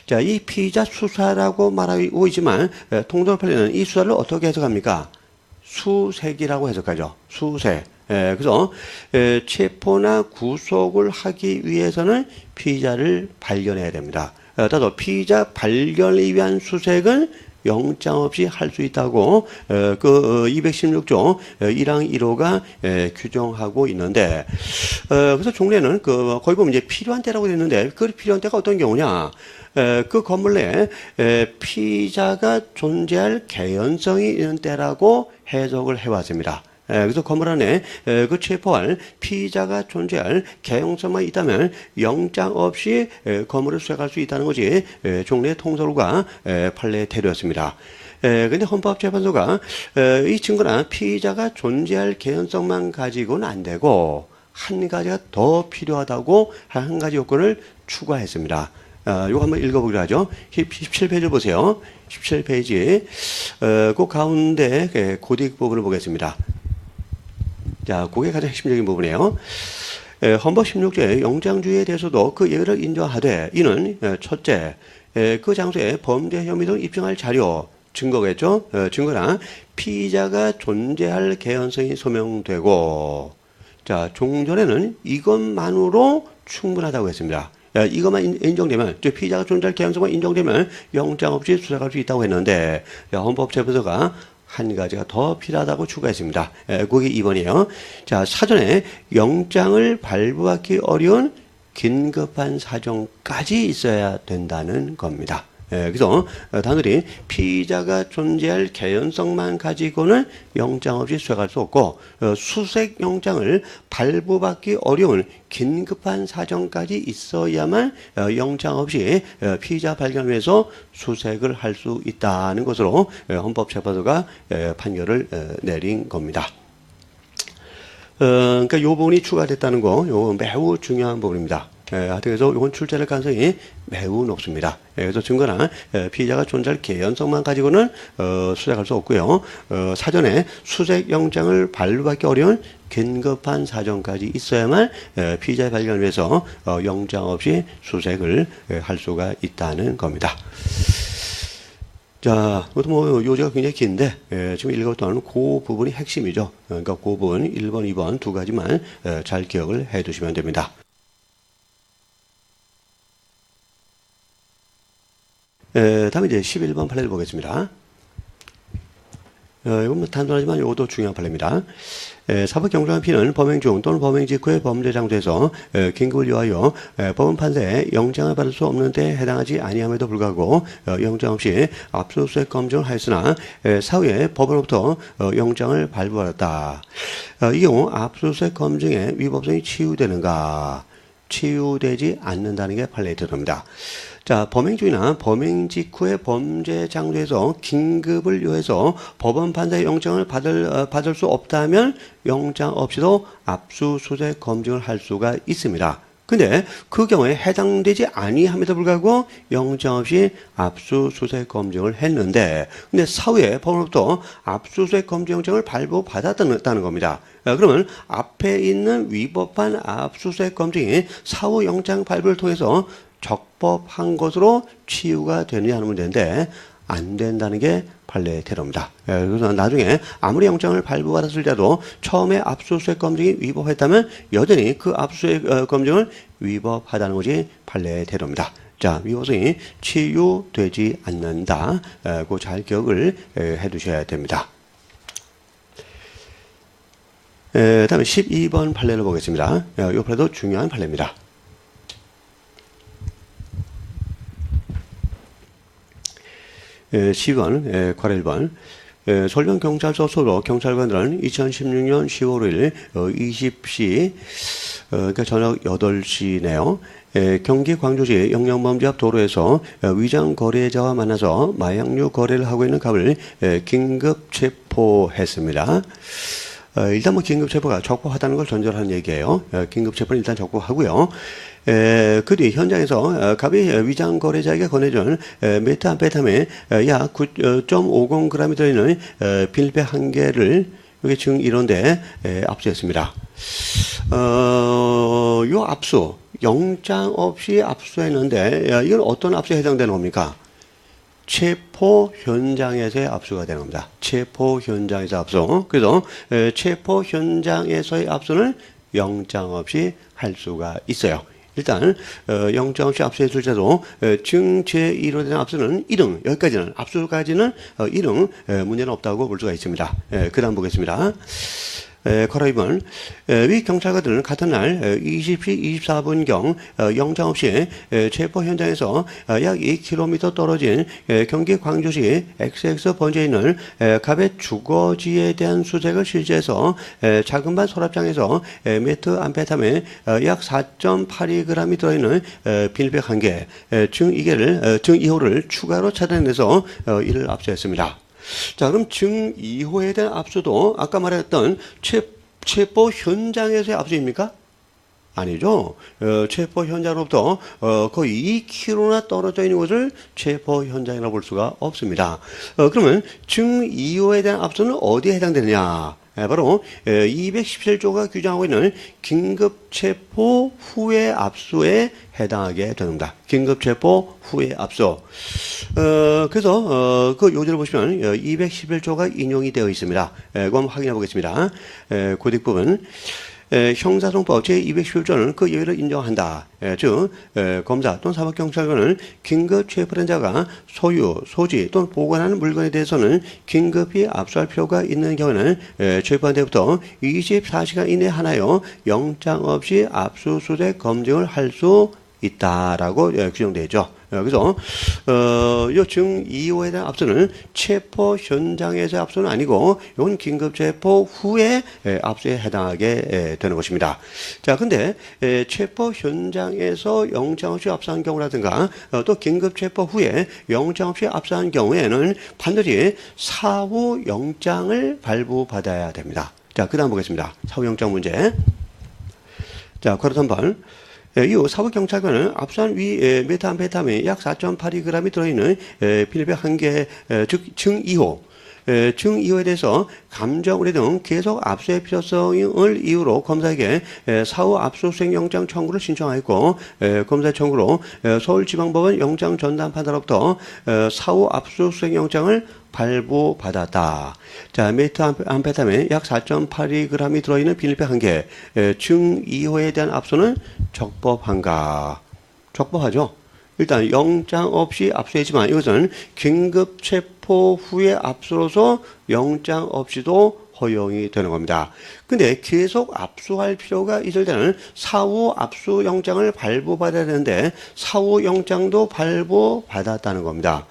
자, 이 피의자 수사라고 말하고 있지만 통독 판례는 이 수사를 어떻게 해석합니까? 수색이라고 해석하죠. 수색. 그래서 체포나 구속을 하기 위해서는 피의자를 발견해야 됩니다. 따라서 피의자 발견을 위한 수색은 영장 없이 할 수 있다고 그 216조 1항 1호가 규정하고 있는데, 그래서 종래는 그 거기 보면 이제 필요한 때라고 되어 있는데, 그 필요한 때가 어떤 경우냐? 그 건물 내에 피의자가 존재할 개연성이 있는 때라고 해석을 해왔습니다. 그래서 건물 안에 그 체포할 피의자가 존재할 개연성만 있다면 영장 없이 건물을 수색할 수 있다는 것이 종래 통설과 판례의 태도였습니다. 근데 헌법재판소가 이 증거나 피의자가 존재할 개연성만 가지고는 안 되고 한 가지가 더 필요하다고 한 가지 요건을 추가했습니다. 요거 한번 읽어보기로 하죠. 17페이지 보세요. 17페이지. 그 가운데 고딕 부분을 보겠습니다. 자, 그게 가장 핵심적인 부분이에요. 헌법 16조의 영장주의에 대해서도 그 예외를 인정하되, 이는 첫째, 그 장소에 범죄 혐의 등 입증할 자료, 증거겠죠. 증거나 피의자가 존재할 개연성이 소명되고, 자, 종전에는 이것만으로 충분하다고 했습니다. 이것만 인정되면, 피의자가 존재할 개연성만 인정되면 영장 없이 수색할 수 있다고 했는데, 헌법재판소가 한 가지가 더 필요하다고 추가했습니다. 그게 2번이에요. 자, 사전에 영장을 발부하기 어려운 긴급한 사정까지 있어야 된다는 겁니다. 그래서 단순히 피의자가 존재할 개연성만 가지고는 영장 없이 수색할 수 없고, 수색 영장을 발부받기 어려운 긴급한 사정까지 있어야만 영장 없이 피의자 발견을 위해서 수색을 할 수 있다는 것으로 헌법재판소가 판결을 내린 겁니다. 그러니까 요 부분이 추가됐다는 거, 요 매우 중요한 부분입니다. 그래서 이건 출제될 가능성이 매우 높습니다. 그래서 증거나 피의자가 존재할 개연성만 가지고는 수색할 수 없고요. 사전에 수색 영장을 발부받기 어려운 긴급한 사정까지 있어야만 피의자의 발견을 위해서 영장 없이 수색을 할 수가 있다는 겁니다. 자, 이것도 뭐 요지가 굉장히 긴데 지금 읽었던 그 부분이 핵심이죠. 그러니까 그 부분 1번, 2번 두 가지만 잘 기억을 해 두시면 됩니다. 다음에 이제 11번 판례를 보겠습니다. 이건 뭐 단순하지만 이것도 중요한 판례입니다. 사법경찰관 P는 범행 중 또는 범행 직후의 범죄 장소에서 긴급을 요하여 법원 판사에 영장을 받을 수 없는 데 해당하지 아니함에도 불구하고 영장 없이 압수수색 검증을 하였으나 사후에 법원으로부터 영장을 발부받았다. 이 경우 압수수색 검증의 위법성이 치유되는가? 치유되지 않는다는 게 판례에 들어갑니다. 자, 범행 중이나 범행 직후의 범죄 장소에서 긴급을 요해서 법원 판사의 영장을 받을 수 없다면 영장 없이도 압수수색 검증을 할 수가 있습니다. 근데 그 경우에 해당되지 아니함에도 불구하고 영장 없이 압수수색 검증을 했는데, 근데 사후에 법원으로부터 압수수색 검증 영장을 발부받았다는 겁니다. 그러면 앞에 있는 위법한 압수수색 검증이 사후 영장 발부를 통해서 적법한 것으로 치유가 되느냐 하는 문제인데, 안 된다는 게 판례의 태도입니다. 그래서 나중에 아무리 영장을 발부받았을지라도 처음에 압수수색 검증이 위법했다면 여전히 그 압수수색 검증을 위법하다는 것이 판례의 태도입니다. 자, 위법성이 치유되지 않는다. 그 잘 기억을 해 두셔야 됩니다. 다음에 12번 판례를 보겠습니다. 이 판례도 중요한 판례입니다. 12번, 괄호 1번. 솔병경찰서 소속 경찰관들은 2016년 10월 5일 20시, 그러니까 저녁 8시네요. 경기 광주시 영령범지 앞 도로에서 위장 거래자와 만나서 마약류 거래를 하고 있는 갑을 긴급 체포했습니다. 일단 긴급 체포가 적법하다는 걸 전제로 하는 얘기예요. 긴급 체포는 일단 적법하고요. 그 뒤 현장에서 갑이 위장 거래자에게 건네준 메타암페타민 약 9.50g이 들어있는 빌백 1개를 이게 증 이론데 압수했습니다. 요 압수 영장 없이 압수했는데 이건 어떤 압수에 해당되는 겁니까? 체포 현장에서의 압수가 되는 겁니다. 체포 현장에서 압수. 그래서 체포 현장에서의 압수는 영장 없이 할 수가 있어요. 일단 영장 없이 압수했을 때도 증 제1호 되는 압수는 1등 여기까지는 압수까지는 1등 문제는 없다고 볼 수가 있습니다. 그 다음 보겠습니다. 괄호 2번 위 경찰관들은 같은 날 20시 24분경 영장 없이 체포 현장에서 약 2km 떨어진 경기 광주시 XX 번지에 있는 갑의 주거지에 대한 수색을 실시해서 작은 반 서랍장에서 메트암페타민 약 4.82g이 들어있는 빌백 1개, 증 2호를 추가로 찾아내서 이를 압수했습니다. 자, 그럼 증 2호에 대한 압수도 아까 말했던 체포 현장에서의 압수입니까? 아니죠. 체포 현장으로부터 거의 2km나 떨어져 있는 곳을 체포 현장이라고 볼 수가 없습니다. 그러면 증 2호에 대한 압수는 어디에 해당되느냐? 바로 217조가 규정하고 있는 긴급체포 후의 압수에 해당하게 됩니다. 긴급체포 후의 압수. 그래서 그 요지를 보시면 211조가 인용이 되어 있습니다. 그럼 확인해 보겠습니다. 고딕 부분. 형사소송법 제211조는 그 예외를 인정한다. 즉 검사 또는 사법경찰관은 긴급 체포된 자가 소유, 소지 또는 보관하는 물건에 대해서는 긴급히 압수할 필요가 있는 경우에는 체포한 때부터 24시간 이내에 하나여 영장 없이 압수수색 검증을 할 수 있다라고 규정되어 있죠. 그래서 이 증 2호에 대한 압수는 체포 현장에서의 압수는 아니고 이건 긴급 체포 후에 압수에 해당하게 되는 것입니다. 자, 근데 체포 현장에서 영장 없이 압수한 경우라든가 또 긴급 체포 후에 영장 없이 압수한 경우에는 반드시 사후 영장을 발부받아야 됩니다. 자, 그다음 보겠습니다. 사후 영장 문제. 자, 괄호 3번. 이후 사법경찰관은 압수한 위 메타암페타민 약 4.82g이 들어있는 빌백 1개, 즉 증 2호, 증 2호에 대해서 감정 의뢰 등 계속 압수의 필요성을 이유로 검사에게 사후 압수수색 영장 청구를 신청하였고 검사의 청구로 서울지방법원 영장 전담 판사로부터 사후 압수수색 영장을 발부받았다. 자, 메트암페타민 약 4.82g이 들어있는 빌백 1개, 증 2호에 대한 압수는 적법한가? 적법하죠. 일단 영장 없이 압수했지만 이것은 긴급 체포 후에 압수로서 영장 없이도 허용이 되는 겁니다. 근데 계속 압수할 필요가 있을 때는 사후 압수 영장을 발부받아야 되는데 사후 영장도 발부받았다는 겁니다.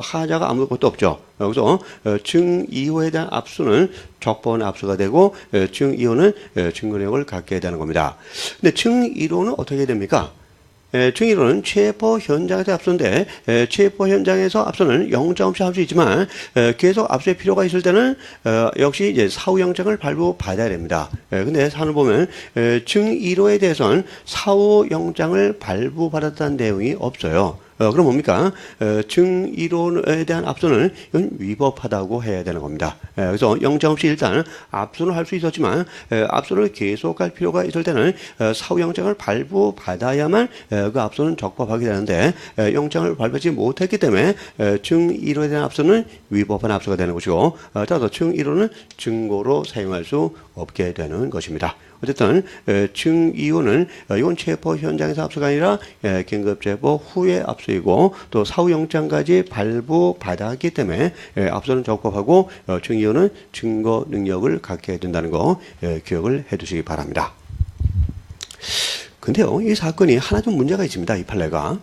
하자가 아무것도 없죠. 그래서 증 2호에 대한 압수는 적법한 압수가 되고 증 2호는 증거력을 갖게 되는 겁니다. 근데 증 1호는 어떻게 됩니까? 증 1호는 체포 현장에서 압수인데 체포 현장에서 압수는 영장 없이 할 수 있지만 계속 압수의 필요가 있을 때는 역시 이제 사후 영장을 발부받아야 됩니다. 근데 사안을 보면 증 1호에 대해서는 사후 영장을 발부받았다는 내용이 없어요. 그럼 뭡니까? 증이론에 대한 압수는 이건 위법하다고 해야 되는 겁니다. 그래서 영장 없이 일단 압수는 할 수 있었지만 압수를 계속할 필요가 있을 때는 사후영장을 발부받아야만 그 압수는 적법하게 되는데 영장을 발부하지 못했기 때문에 증이론에 대한 압수는 위법한 압수가 되는 것이고 따라서 증이론은 증거로 사용할 수 없게 되는 것입니다. 어쨌든 증이유는 이건 체포 현장에서 압수가 아니라 긴급체포 후에 압수이고 또 사후영장까지 발부받았기 때문에 압수는 적법하고 증이유는 증거 능력을 갖게 된다는 거 기억을 해두시기 바랍니다. 근데요, 이 사건이 하나 좀 문제가 있습니다. 이 판례가.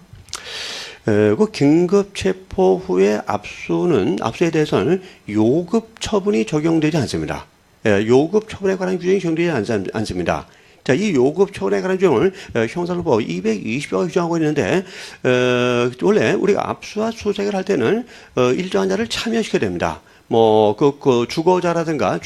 그 긴급체포 후에 압수에 대해서는 요급 처분이 적용되지 않습니다. 요급 처분에 관한 규정이 적용되지 않습니다. 자, 이 요급 처분에 관한 규정을 형사소법 220조가 규정하고 있는데 원래 우리가 압수와 수색을 할 때는 일정한 자를 참여시켜야 됩니다. 주거자라든가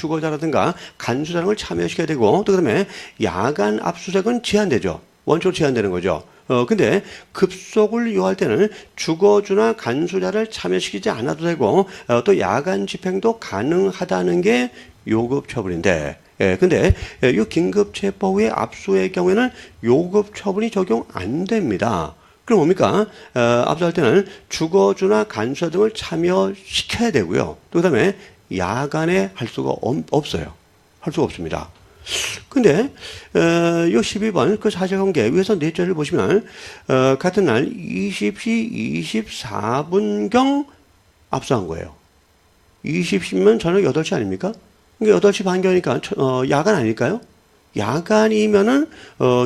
간수자 등을 참여시켜야 되고 또 그다음에 야간 압수색은 제한되죠. 원초로 제한되는 거죠. 근데 급속을 요할 때는 주거주나 간수자를 참여시키지 않아도 되고 또 야간 집행도 가능하다는 게 요급 처분인데, 근데 이 긴급 체포 후에 압수의 경우에는 요급 처분이 적용 안 됩니다. 그럼 뭡니까? 압수할 때는 주거주나 간수자 등을 참여시켜야 되고요. 또 그다음에 야간에 할 수가 없어요. 할 수가 없습니다. 근데 요 12번 그 사실관계 위에서 넷째를 보시면 같은 날 20시 24분경 압수한 거예요. 20시면 저녁 8시 아닙니까? 그러니까 8시 반경이니까 야간 아닐까요? 야간이면은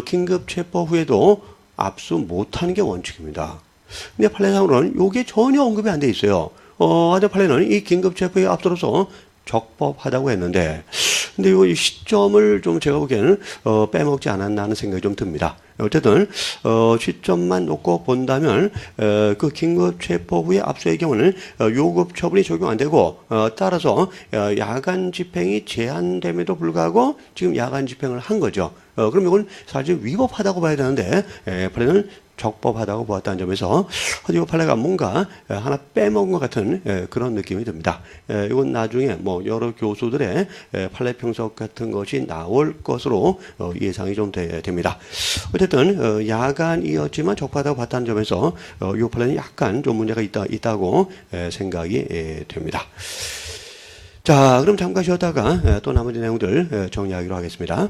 긴급 체포 후에도 압수 못하는 게 원칙입니다. 근데 판례상으로는 요게 전혀 언급이 안 돼 있어요. 하여튼 판례는 이 긴급 체포의 압수로서 적법하다고 했는데, 근데 이 시점을 좀 제가 보기에는 빼먹지 않았나 하는 생각이 좀 듭니다. 어쨌든 시점만 놓고 본다면 그 긴급 체포 후에 압수의 경우는 요급 처분이 적용 안 되고 따라서 야간 집행이 제한됨에도 불구하고 지금 야간 집행을 한 거죠. 그럼 이건 사실 위법하다고 봐야 되는데 판례는 적법하다고 보았다는 점에서 이 판례가 뭔가 하나 빼먹은 것 같은 그런 느낌이 듭니다. 이건 나중에 여러 교수들의 판례 평석 같은 것이 나올 것으로 예상이 좀 됩니다. 어쨌든 야간이었지만 적법하다고 봤다는 점에서 이 판례는 약간 좀 문제가 있다고 생각이 됩니다. 자, 그럼 잠깐 쉬었다가 또 나머지 내용들 정리하기로 하겠습니다.